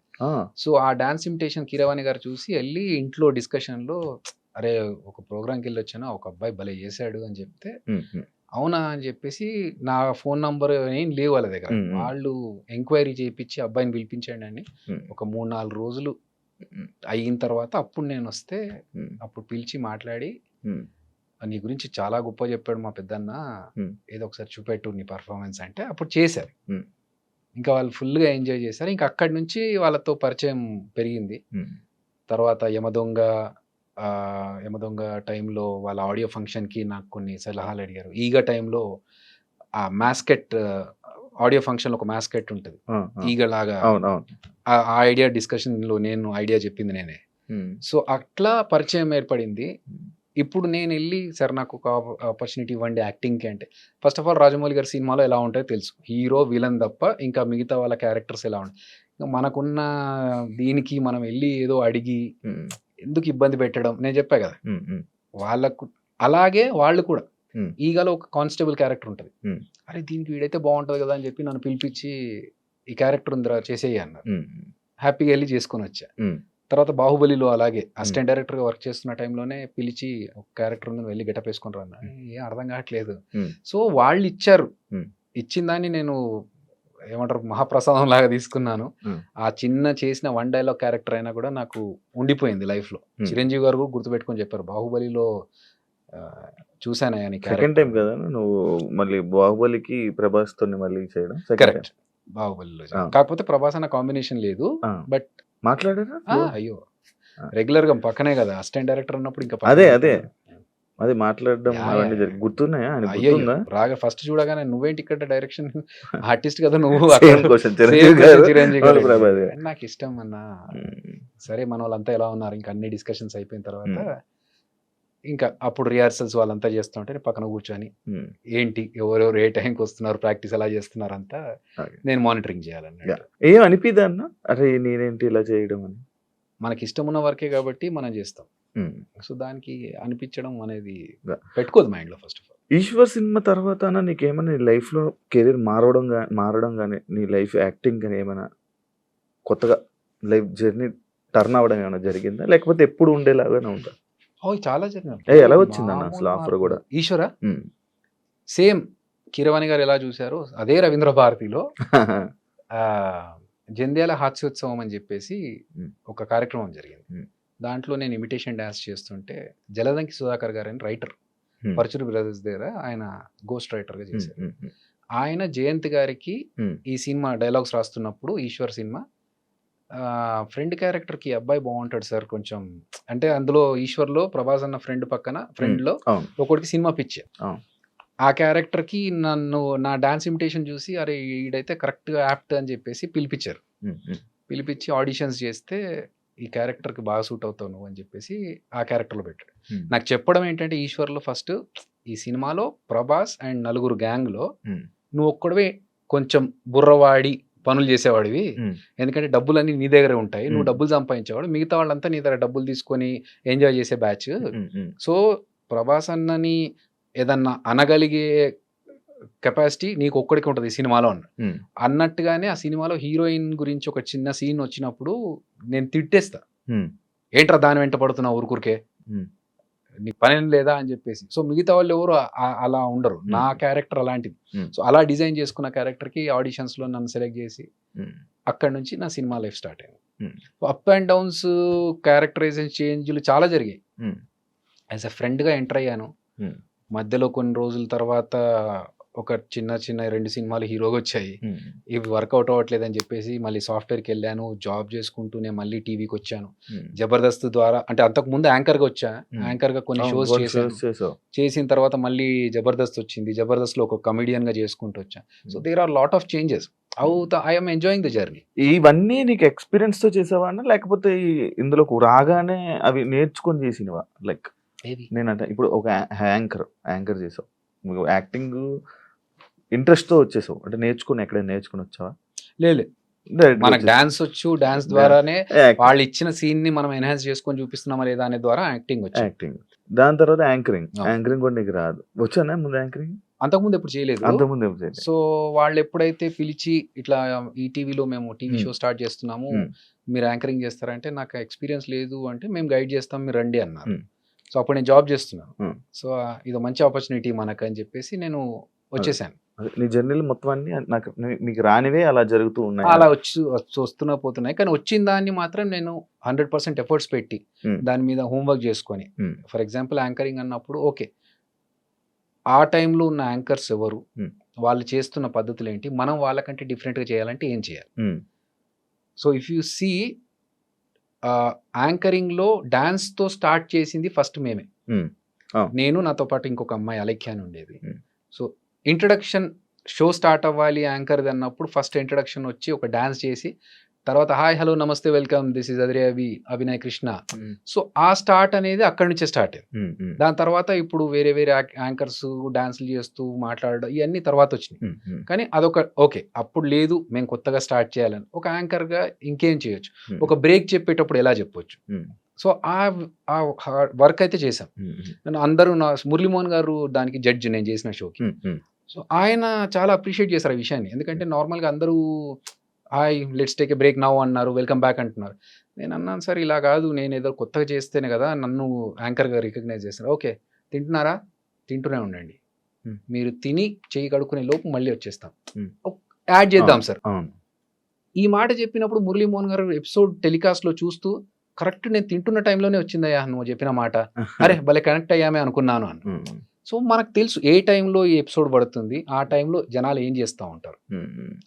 సో ఆ డాన్స్ ఇమిటేషన్ కీరవాణి గారు చూసి వెళ్ళి ఇంట్లో డిస్కషన్లో, అరే ఒక ప్రోగ్రామ్కి వెళ్ళి వచ్చాను, ఒక అబ్బాయి భలే చేశాడు అని చెప్తే, అవునా అని చెప్పేసి నా ఫోన్ నంబర్ ఏం లేవు వాళ్ళ దగ్గర. వాళ్ళు ఎంక్వైరీ చేయించి అబ్బాయిని పిలిపించండి అని ఒక 3-4 రోజులు అయిన తర్వాత అప్పుడు నేను వస్తే అప్పుడు పిలిచి మాట్లాడి, నీ గురించి చాలా గొప్ప చెప్పాడు మా పెద్దన్న, ఏదో ఒకసారి చూపెట్టు నీ పర్ఫార్మెన్స్ అంటే అప్పుడు చేశారు. ఇంకా వాళ్ళు ఫుల్గా ఎంజాయ్ చేశారు. ఇంకా అక్కడి నుంచి వాళ్ళతో పరిచయం పెరిగింది. తర్వాత యమదొంగ టైంలో వాళ్ళ ఆడియో ఫంక్షన్కి నాకు కొన్ని సలహాలు అడిగారు. ఈగ టైంలో ఆ మ్యాస్కెట్ ఆడియో ఫంక్షన్లో ఒక మ్యాస్కెట్ ఉంటుంది ఈగలాగా, ఆ ఐడియా డిస్కషన్లో నేను ఐడియా చెప్పింది నేనే. సో అట్లా పరిచయం ఏర్పడింది. ఇప్పుడు నేను వెళ్ళి సార్ నాకు ఒక ఆపర్చునిటీ ఇవ్వండి యాక్టింగ్కి అంటే, ఫస్ట్ ఆఫ్ ఆల్ రాజమౌళి గారి సినిమాలో ఎలా ఉంటాయో తెలుసు, హీరో విలన్ తప్ప ఇంకా మిగతా వాళ్ళ క్యారెక్టర్స్ ఎలా ఉంటాయి. మనకున్న దీనికి మనం వెళ్ళి ఏదో అడిగి ఎందుకు ఇబ్బంది పెట్టడం, నేను చెప్పా కదా వాళ్ళకు. అలాగే వాళ్ళు కూడా ఈగలో ఒక కానిస్టేబుల్ క్యారెక్టర్ ఉంటుంది, అరే దీనికి వీడైతే బాగుంటుంది కదా అని చెప్పి నన్ను పిలిపించి ఈ క్యారెక్టర్ ఉందిరా చేసేయి అన్నారు. హ్యాపీగా వెళ్ళి చేసుకొని వచ్చా. తర్వాత బాహుబలిలో అలాగే అసిస్టెంట్ డైరెక్టర్గా వర్క్ చేస్తున్న టైంలోనే పిలిచి ఒక క్యారెక్టర్ ఉంది వెళ్ళి గెటప్ వేసుకొని రా అన్న. ఏం అర్థం కావట్లేదు. సో వాళ్ళు ఇచ్చారు, ఇచ్చిన దాన్ని నేను ఏమంటారు మహాప్రసాదం లాగా తీసుకున్నాను. ఆ చిన్న చేసిన 1 డైలాగ్ క్యారెక్టర్ అయినా కూడా నాకు ఉండిపోయింది లైఫ్లో. చిరంజీవి గారు కూడా గుర్తుపెట్టుకొని చెప్పారు, బాహుబలిలో చూసానయ్యా నీ సెకండ్ టైం కదా నువ్వు మళ్ళీ బాహుబలికి ప్రభాస్ తోని మళ్ళీ చేయడం. కరెక్ట్, బాహుబలిలో. కాకపోతే ప్రభాస్ అన్న కాంబినేషన్ లేదు, బట్ మాట్లాడారా? అయ్యో రెగ్యులర్ గా పక్కనే కదా అసిస్టెంట్ డైరెక్టర్ ఉన్నప్పుడు. ఇంకా అదే మాట్లాడడం అవన్నీ గుర్తున్నాయా? రాగా ఫస్ట్ చూడగానే నువ్వేంటి ఇక్కడ డైరెక్షన్ ఆర్టిస్ట్ కదా నువ్వు, నాకు ఇష్టం అన్నా. సరే మన వాళ్ళంతా ఎలా ఉన్నారు, ఇంకా అన్ని డిస్కషన్స్ అయిపోయిన తర్వాత ఇంకా అప్పుడు రిహార్సల్స్ వాళ్ళంతా చేస్తుంటే పక్కన కూర్చొని ఏంటి ఎవరెవరు ఏ టైంకి వస్తున్నారు, ప్రాక్టీస్ ఎలా చేస్తున్నారు అంతా నేను మానిటరింగ్ చేయాలన్నట్టు. ఏం అనిపిదా అన్న, అరే నేనేంటి ఇలా చేయడం అని? మనకి ఇష్టం ఉన్న వర్కే కాబట్టి మనం చేస్తాం. సో దానికి అనిపించడం అనేది పెట్టుకోదు మైండ్లో. First of all Eeswar cinema తర్వాత నీకేమైనా నీ లైఫ్లో కెరీర్ మారడం కానీ నీ లైఫ్ యాక్టింగ్ కానీ ఏమైనా కొత్తగా లైఫ్ జర్నీ టర్న్ అవ్వడం ఏమైనా జరిగిందా, లేకపోతే ఎప్పుడు ఉండేలాగానే ఉందా? చాలా జరిగింది. ఎలా వచ్చిందన్న అసలు ఆఫర్ కూడా? ఈశ్వర సేమ్ కీరవాణి గారు ఎలా చూశారో అదే రవీంద్ర భారతిలో జంధ్యాల హాస్యోత్సవం అని చెప్పేసి ఒక కార్యక్రమం జరిగింది. దాంట్లో నేను ఇమిటేషన్ డాన్స్ చేస్తుంటే జలదంకి సుధాకర్ గారు అని రైటర్, పరచూరి బ్రదర్స్ దగ్గర ఆయన గోస్ట్ రైటర్గా చేశారు. ఆయన జయంత్ గారికి ఈ సినిమా డైలాగ్స్ రాస్తున్నప్పుడు ఈశ్వర్ సినిమా ఫ్రెండ్ క్యారెక్టర్కి అబ్బాయి బాగుంటాడు సార్ కొంచెం అంటే, అందులో ఈశ్వర్లో ప్రభాస్ అన్న ఫ్రెండ్ పక్కన ఫ్రెండ్లో ఒకటికి సినిమా పిచ్చే. ఆ క్యారెక్టర్కి నన్ను నా డాన్స్ ఇమిటేషన్ చూసి అరే ఈడైతే కరెక్ట్గా యాప్ట్ అని చెప్పేసి పిలిపించారు. పిలిపించి ఆడిషన్స్ చేస్తే ఈ క్యారెక్టర్కి బాగా సూట్ అవుతావు నువ్వు అని చెప్పేసి ఆ క్యారెక్టర్లో పెట్టాడు. నాకు చెప్పడం ఏంటంటే ఈశ్వర్లో ఫస్ట్ ఈ సినిమాలో ప్రభాస్ అండ్ నలుగురు గ్యాంగ్లో నువ్వు ఒక్కడవే కొంచెం బుర్రవాడి పనులు చేసేవాడివి, ఎందుకంటే డబ్బులన్నీ నీ దగ్గరే ఉంటాయి, నువ్వు డబ్బులు సంపాదించేవాడు, మిగతా వాళ్ళంతా నీ దగ్గర డబ్బులు తీసుకొని ఎంజాయ్ చేసే బ్యాచ్. సో ప్రభాస్ అన్నని ఏదన్నా అనగలిగే కెపాసిటీ నీకు ఒక్కడికి ఉంటుంది సినిమాలో అన్నట్టుగానే ఆ సినిమాలో హీరోయిన్ గురించి ఒక చిన్న సీన్ వచ్చినప్పుడు నేను తిట్టేస్తా, ఏంట్రా దాని వెంట పడుతున్నా ఊరుకురికే, నీకు పనేం లేదా అని చెప్పేసి. సో మిగతా వాళ్ళు ఎవరు అలా ఉండరు. నా క్యారెక్టర్ అలాంటిది. సో అలా డిజైన్ చేసుకున్న క్యారెక్టర్కి ఆడిషన్స్లో నన్ను సెలెక్ట్ చేసి అక్కడ నుంచి నా సినిమా లైఫ్ స్టార్ట్ అయింది. అప్ అండ్ డౌన్స్, క్యారెక్టరైజేషన్ చేంజ్లు చాలా జరిగాయి. యాజ్ ఎ ఫ్రెండ్గా ఎంటర్ అయ్యాను. మధ్యలో కొన్ని రోజుల తర్వాత ఒక చిన్న 2 సినిమాలు హీరోగా వచ్చాయి. ఇవి వర్కౌట్ అవ్వట్లేదు అని చెప్పేసి మళ్ళీ సాఫ్ట్వేర్కి వెళ్ళాను. జాబ్ చేసుకుంటూనే మళ్ళీ టీవీకి వచ్చాను. జబర్దస్త్ ద్వారా అంటే అంతకు ముందు యాంకర్గా వచ్చా. యాంకర్గా కొన్ని షోస్ చేశాను. చేసిన తర్వాత మళ్ళీ జబర్దస్త్ వచ్చింది. జబర్దస్త్లో ఒక కమెడియన్గా చేసుకుంటూ వచ్చా. So there are lot of changes. I'm enjoying the journey. ఇవన్నీ నీకు ఎక్స్పీరియన్స్ తో చేసావా లేకపోతే ఇందులోకి రాగానే అవి నేర్చుకొని చేసినవా? లైక్ నేనంటే ఇప్పుడు ఒక యాంకర్ చేసావు, యాక్టింగ్ ఇంట్రెస్ట్ తో వచ్చేసావు అంటే ఎక్కడైనా నేర్చుకుని వచ్చావా? లేదు, మనకు డాన్స్ వచ్చు. డాన్స్ ద్వారానే వాళ్ళు ఇచ్చిన సీన్ ని మనం ఎన్హాన్స్ చేసుకొని చూపిస్తున్నామా లేదా అనే ద్వారా యాక్టింగ్ వచ్చు. యాక్టింగ్, దాని తర్వాత యాంకరింగ్ కూడా నీకు రాదు. వచ్చానా ముందు యాంకరింగ్? అంతకుముందు ఎప్పుడు చేయలేదు. సో వాళ్ళు ఎప్పుడైతే పిలిచి ఇట్లా ఈ టీవీలో మేము టీవీ షో స్టార్ట్ చేస్తున్నాము, మీరు యాంకరింగ్ చేస్తారంటే నాకు ఎక్స్పీరియన్స్ లేదు అంటే మేము గైడ్ చేస్తాం, మీరు రండి అన్నారు. సో అప్పుడు నేను జాబ్ చేస్తున్నాను. సో ఇది మంచి ఆపర్చునిటీ మనకు అని చెప్పేసి నేను వచ్చేసాను. నీ జర్నీలు మొత్తం అన్ని నాకు మీకు రానివే అలా జరుగుతూ ఉన్నాయి, అలా వస్తున్నా పోతున్నాయి. కానీ వచ్చిన దాన్ని మాత్రం నేను 100% ఎఫర్ట్స్ పెట్టి దాని మీద హోంవర్క్ చేసుకొని, ఫర్ ఎగ్జాంపుల్ యాంకరింగ్ అన్నప్పుడు ఓకే ఆ టైంలో ఉన్న యాంకర్స్ ఎవరు, వాళ్ళు చేస్తున్న పద్ధతులు ఏంటి, మనం వాళ్ళకంటే డిఫరెంట్గా చేయాలంటే ఏం చేయాలి. సో ఇఫ్ యూ సీ యాంకరింగ్లో డాన్స్తో స్టార్ట్ చేసింది ఫస్ట్ మేమే. నేను, నాతో పాటు ఇంకొక అమ్మాయి అలెఖ్య అని ఉండేది. సో ఇంట్రడక్షన్ షో స్టార్ట్ అవ్వాలి యాంకర్ది అన్నప్పుడు ఫస్ట్ ఇంట్రడక్షన్ వచ్చి ఒక డాన్స్ చేసి తర్వాత హాయ్ హలో నమస్తే welcome this is Abhinay Krishna. So ఆ స్టార్ట్ అనేది అక్కడి నుంచే స్టార్ట్ అయింది. దాని తర్వాత ఇప్పుడు వేరే యాంకర్స్ డాన్స్లు చేస్తూ మాట్లాడడం ఇవన్నీ తర్వాత వచ్చినాయి. కానీ అదొక ఓకే అప్పుడు లేదు, మేము కొత్తగా స్టార్ట్ చేయాలని ఒక యాంకర్ గా ఇంకేం చేయొచ్చు, ఒక బ్రేక్ చెప్పేటప్పుడు ఎలా చెప్పొచ్చు. సో ఆ వర్క్ అయితే చేశాం. అందరూ మురళీమోహన్ గారు దానికి జడ్జి నేను చేసిన షోకి. సో ఆయన చాలా అప్రిషియేట్ చేశారు ఆ విషయాన్ని. ఎందుకంటే నార్మల్గా అందరూ hi let's take a break now అన్నారు, వెల్కమ్ బ్యాక్ అంటున్నారు. నేను అన్నాను సార్ ఇలా కాదు, నేను ఏదో కొత్తగా చేస్తేనే కదా నన్ను యాంకర్గా రికగ్నైజ్ చేస్తారు. ఓకే తింటున్నారా, తింటూనే ఉండండి, మీరు తిని చేయి కడుక్కునే లోపు మళ్ళీ వచ్చేస్తాం, యాడ్ చేద్దాం సార్. ఈ మాట చెప్పినప్పుడు మురళీమోహన్ గారు ఎపిసోడ్ టెలికాస్ట్లో చూస్తూ కరెక్ట్ నేను తింటున్న టైంలోనే వచ్చిందయ్యా నువ్వు చెప్పిన మాట, అరే భలే కనెక్ట్ అయ్యామే అనుకున్నాను అని. సో మనకు తెలుసు ఏ టైంలో ఈ ఎపిసోడ్ పడుతుంది, ఆ టైంలో జనాలు ఏం చేస్తూ ఉంటారు.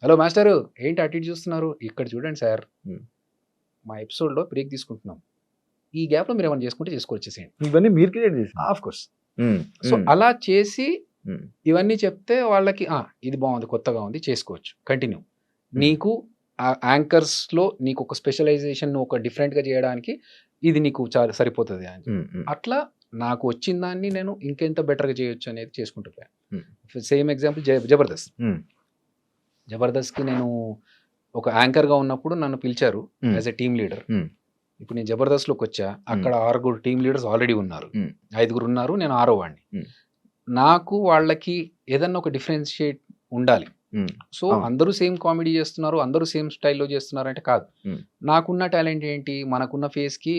హలో మాస్టర్ ఏంటి అటు ఇటు చూస్తున్నారు, ఇక్కడ చూడండి సార్ మా ఎపిసోడ్లో బ్రేక్ తీసుకుంటున్నాం, ఈ గ్యాప్లో మీరు ఏమైనా చేసుకుంటే చేసుకొచ్చేసేయండి, ఇవన్నీ మీరు క్రియేట్ చేసి ఆఫ్ కోర్స్. సో అలా చేసి ఇవన్నీ చెప్తే వాళ్ళకి ఇది బాగుంది, కొత్తగా ఉంది, చేసుకోవచ్చు, కంటిన్యూ. నీకు యాంకర్స్లో నీకు ఒక స్పెషలైజేషన్ ఒక డిఫరెంట్గా చేయడానికి ఇది నీకు చాలా సరిపోతుంది అని. అట్లా నాకు వచ్చిన దాన్ని నేను ఇంకెంత బెటర్గా చేయొచ్చు అనేది చేసుకుంటున్నాను. సేమ్ ఎగ్జాంపుల్ జబర్దస్త్కి నేను ఒక యాంకర్గా ఉన్నప్పుడు నన్ను పిలిచారు యాజ్ ఎ టీమ్ లీడర్. ఇప్పుడు నేను జబర్దస్త్లోకి వచ్చా, అక్కడ 6 టీమ్ లీడర్స్ ఆల్రెడీ ఉన్నారు, 5 ఉన్నారు, నేను 6వ వాడిని. నాకు వాళ్ళకి ఏదన్నా ఒక డిఫరెన్షియేట్ ఉండాలి. సో అందరూ సేమ్ కామెడీ చేస్తున్నారు, అందరూ సేమ్ స్టైల్లో చేస్తున్నారు అంటే కాదు. నాకున్న టాలెంట్ ఏంటి, మనకున్న ఫేస్ కి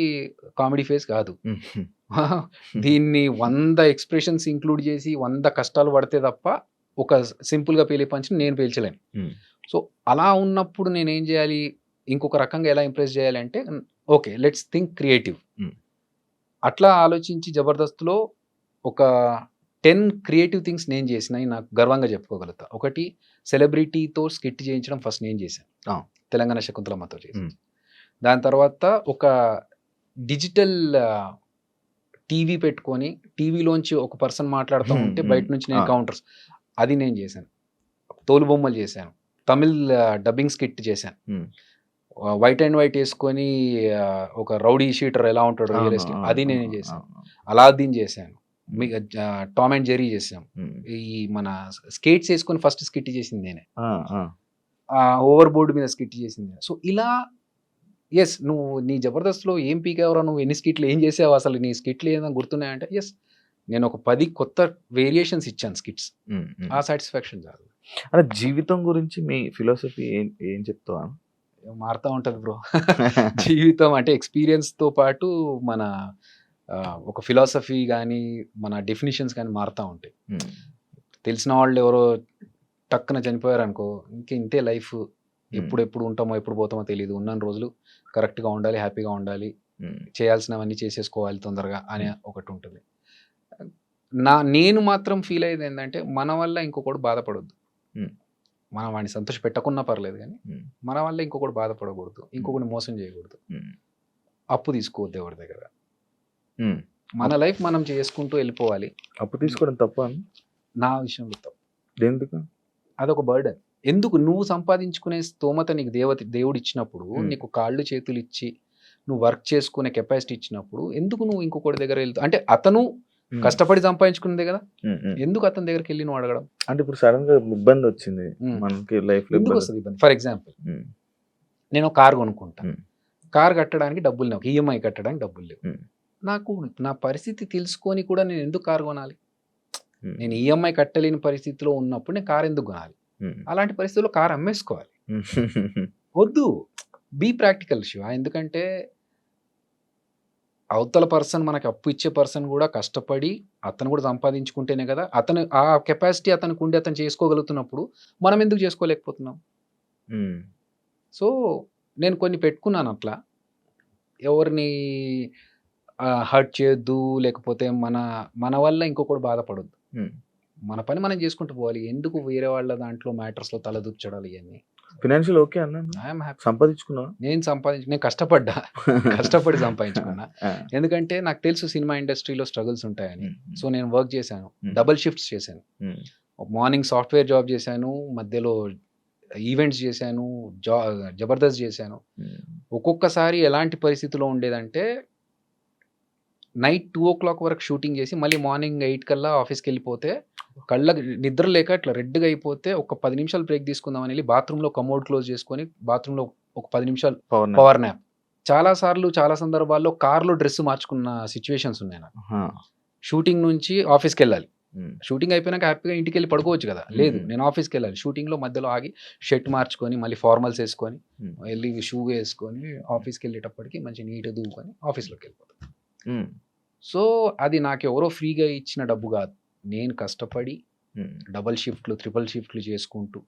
కామెడీ ఫేస్ కాదు, దీన్ని 100 ఎక్స్ప్రెషన్స్ ఇంక్లూడ్ చేసి 100 కష్టాలు పడితే తప్ప ఒక సింపుల్ గా పేలే పంచి నేను పేల్చలేను. సో అలా ఉన్నప్పుడు నేను ఏం చేయాలి, ఇంకొక రకంగా ఎలా ఇంప్రెస్ చేయాలి అంటే ఓకే లెట్స్ థింక్ క్రియేటివ్. అట్లా ఆలోచించి జబర్దస్త్లో ఒక 10 క్రియేటివ్ థింగ్స్ నేను చేసినాయి నాకు గర్వంగా చెప్పుకోగలుగుతా. ఒకటి సెలబ్రిటీతో స్కిట్ చేయించడం ఫస్ట్ నేను చేశాను, తెలంగాణ శకుంతలమ్మతో చేశాను. దాని తర్వాత ఒక డిజిటల్ టీవీ పెట్టుకొని టీవీలోంచి ఒక పర్సన్ మాట్లాడుతూ ఉంటే బయట నుంచి నేను కౌంటర్స్ అది నేను చేశాను. తోలు బొమ్మలు చేశాను, తమిళ్ డబ్బింగ్ స్కిట్ చేశాను, వైట్ అండ్ వైట్ వేసుకొని ఒక రౌడీ షీటర్ ఎలా ఉంటాడు రియల్ ఎస్టేట్ అది నేను చేశాను, అలాద్దీన్ చేశాను, టామ్ అండ్ జెర్రీ చేసాం. ఈ మన స్కేట్స్ వేసుకొని ఫస్ట్ స్కిట్ చేసింది నేనే, ఓవర్ బోర్డు మీద స్కిట్ చేసింది. సో ఇలా ఎస్ నువ్వు నీ జబర్దస్త్లో ఏం పీకేవరా, నువ్వు ఎన్ని స్కిట్లు ఏం చేసావు, అసలు నీ స్కిట్లు ఏదైనా గుర్తున్నాయంటే ఎస్ నేను ఒక 10 కొత్త వేరియేషన్స్ ఇచ్చాను స్కిట్స్, ఆ సాటిస్ఫాక్షన్ చాలు. అంటే జీవితం గురించి మీ ఫిలాసఫీ ఏం చెప్తావా? మారుతూ ఉంటుంది బ్రో. జీవితం అంటే ఎక్స్పీరియన్స్తో పాటు మన ఒక ఫిలాసఫీ కానీ మన డెఫినిషన్స్ కానీ మారుతూ ఉంటాయి. ఉమ్, తెలిసిన వాళ్ళు ఎవరో టక్కున చనిపోయారు అనుకో, ఇంతే లైఫ్, ఉమ్, ఎప్పుడు ఉంటామో ఎప్పుడు పోతామో తెలియదు, ఉన్న రోజులు కరెక్ట్గా ఉండాలి, హ్యాపీగా ఉండాలి, ఉమ్, చేయాల్సినవన్నీ చేసేసుకోవాలి తొందరగా అనే ఒకటి ఉంటుంది. నేను మాత్రం ఫీల్ అయ్యేది ఏంటంటే మన వల్ల ఇంకొకటి బాధపడొద్దు. ఉమ్, మనం వాడిని సంతోష పెట్టకున్నా పర్లేదు కానీ ఉమ్, మన వల్ల ఇంకొకటి బాధపడకూడదు, ఇంకొకటి మోసం చేయకూడదు, ఉమ్, అప్పు తీసుకోవద్దు ఎవరి దగ్గర. ఉమ్. మన లైఫ్ మనం చేసుకుంటూ వెళ్ళిపోవాలి. అప్పు తీసుకోవడం తప్ప నా విషయంలో తప్పు. ఎందుకు? అదొక బర్డెన్. ఎందుకు? నువ్వు సంపాదించుకునే స్తోమత నీకు దేవుడు ఇచ్చినప్పుడు, నీకు కాళ్ళు చేతులు ఇచ్చి నువ్వు వర్క్ చేసుకునే కెపాసిటీ ఇచ్చినప్పుడు ఎందుకు నువ్వు ఇంకొకటి దగ్గర వెళ్తావు? అంటే అతను కష్టపడి సంపాదించుకున్నదే కదా, ఎందుకు అతని దగ్గరికి వెళ్ళి నువ్వు అడగడం? అంటే ఇప్పుడు సడన్ గా ఇబ్బంది వచ్చింది మనకి లైఫ్ లో, ఎందుకు వస్తుంది ఇబ్బంది? ఫర్ ఎగ్జాంపుల్ నేను కార్ కొనుక్కుంటా, కార్ కట్టడానికి డబ్బులు లేవు, ఈఎంఐ కట్టడానికి డబ్బులు లేవు. నాకు నా పరిస్థితి తెలుసుకొని కూడా నేను ఎందుకు కార్ కొనాలి? నేను ఈఎంఐ కట్టలేని పరిస్థితిలో ఉన్నప్పుడు నేను కార్ ఎందుకు కొనాలి? అలాంటి పరిస్థితుల్లో కార్ అమ్మేసుకోవాలి. వద్దు, బీ ప్రాక్టికల్ శివ. ఎందుకంటే అవతల పర్సన్, మనకి అప్పు ఇచ్చే పర్సన్ కూడా కష్టపడి అతను కూడా సంపాదించుకుంటేనే కదా, అతను ఆ కెపాసిటీ అతనికి ఉండి అతను చేసుకోగలుగుతున్నప్పుడు మనం ఎందుకు చేసుకోలేకపోతున్నాం? సో నేను కొన్ని పెట్టుకున్నాను అట్లా, ఎవరిని హర్ట్ చేయొద్దు, లేకపోతే మన వల్ల ఇంకొకటి బాధపడొద్దు, మన పని మనం చేసుకుంటూ పోవాలి. ఎందుకు వేరే వాళ్ళ దాంట్లో మ్యాటర్స్లో తలదూర్చడాలి? ఇవన్నీ ఫినాన్షియల్ ఓకే అన్న, ఐఎమ్ హ్యాపీ. సంపాదించుకున్నా, నేను కష్టపడి సంపాదించుకున్నా. ఎందుకంటే నాకు తెలుసు సినిమా ఇండస్ట్రీలో స్ట్రగుల్స్ ఉంటాయని. సో నేను వర్క్ చేశాను, డబుల్ షిఫ్ట్స్ చేశాను. మార్నింగ్ సాఫ్ట్వేర్ జాబ్ చేశాను, మధ్యలో ఈవెంట్స్ చేశాను, జబర్దస్త్ చేశాను. ఒక్కొక్కసారి ఎలాంటి పరిస్థితిలో ఉండేదంటే నైట్ 2 o'clock వరకు షూటింగ్ చేసి మళ్ళీ మార్నింగ్ 8 కల్లా ఆఫీస్కి వెళ్ళిపోతే, కళ్ళకి నిద్ర లేక ఇట్లా రెడ్గా అయిపోతే ఒక 10 నిమిషాలు బ్రేక్ తీసుకుందామని వెళ్ళి బాత్రూంలో కమోడ్ క్లోజ్ చేసుకొని బాత్రూంలో ఒక 10 నిమిషాలు పవర్ న్యాప్. చాలా సందర్భాల్లో కార్లో డ్రెస్ మార్చుకున్న సిచ్యువేషన్స్ ఉన్నాయి నాకు. షూటింగ్ నుంచి ఆఫీస్కి వెళ్ళాలి, షూటింగ్ అయిపోయినాక హ్యాపీగా ఇంటికి వెళ్ళి పడుకోవచ్చు కదా, లేదు నేను ఆఫీస్కి వెళ్ళాలి. షూటింగ్లో మధ్యలో ఆగి షర్ట్ మార్చుకొని మళ్ళీ ఫార్మల్స్ వేసుకొని వెళ్ళి షూ వేసుకొని ఆఫీస్కి వెళ్ళేటప్పటికి మంచి నీట్గా దూకొని ఆఫీస్లోకి వెళ్ళిపోతాను. సో అది నాకు ఎవరో ఫ్రీగా ఇచ్చిన డబ్బు కాదు, నేను కష్టపడి డబల్ షిఫ్ట్లు, ట్రిపుల్ షిఫ్ట్లు చేసుకుంటూ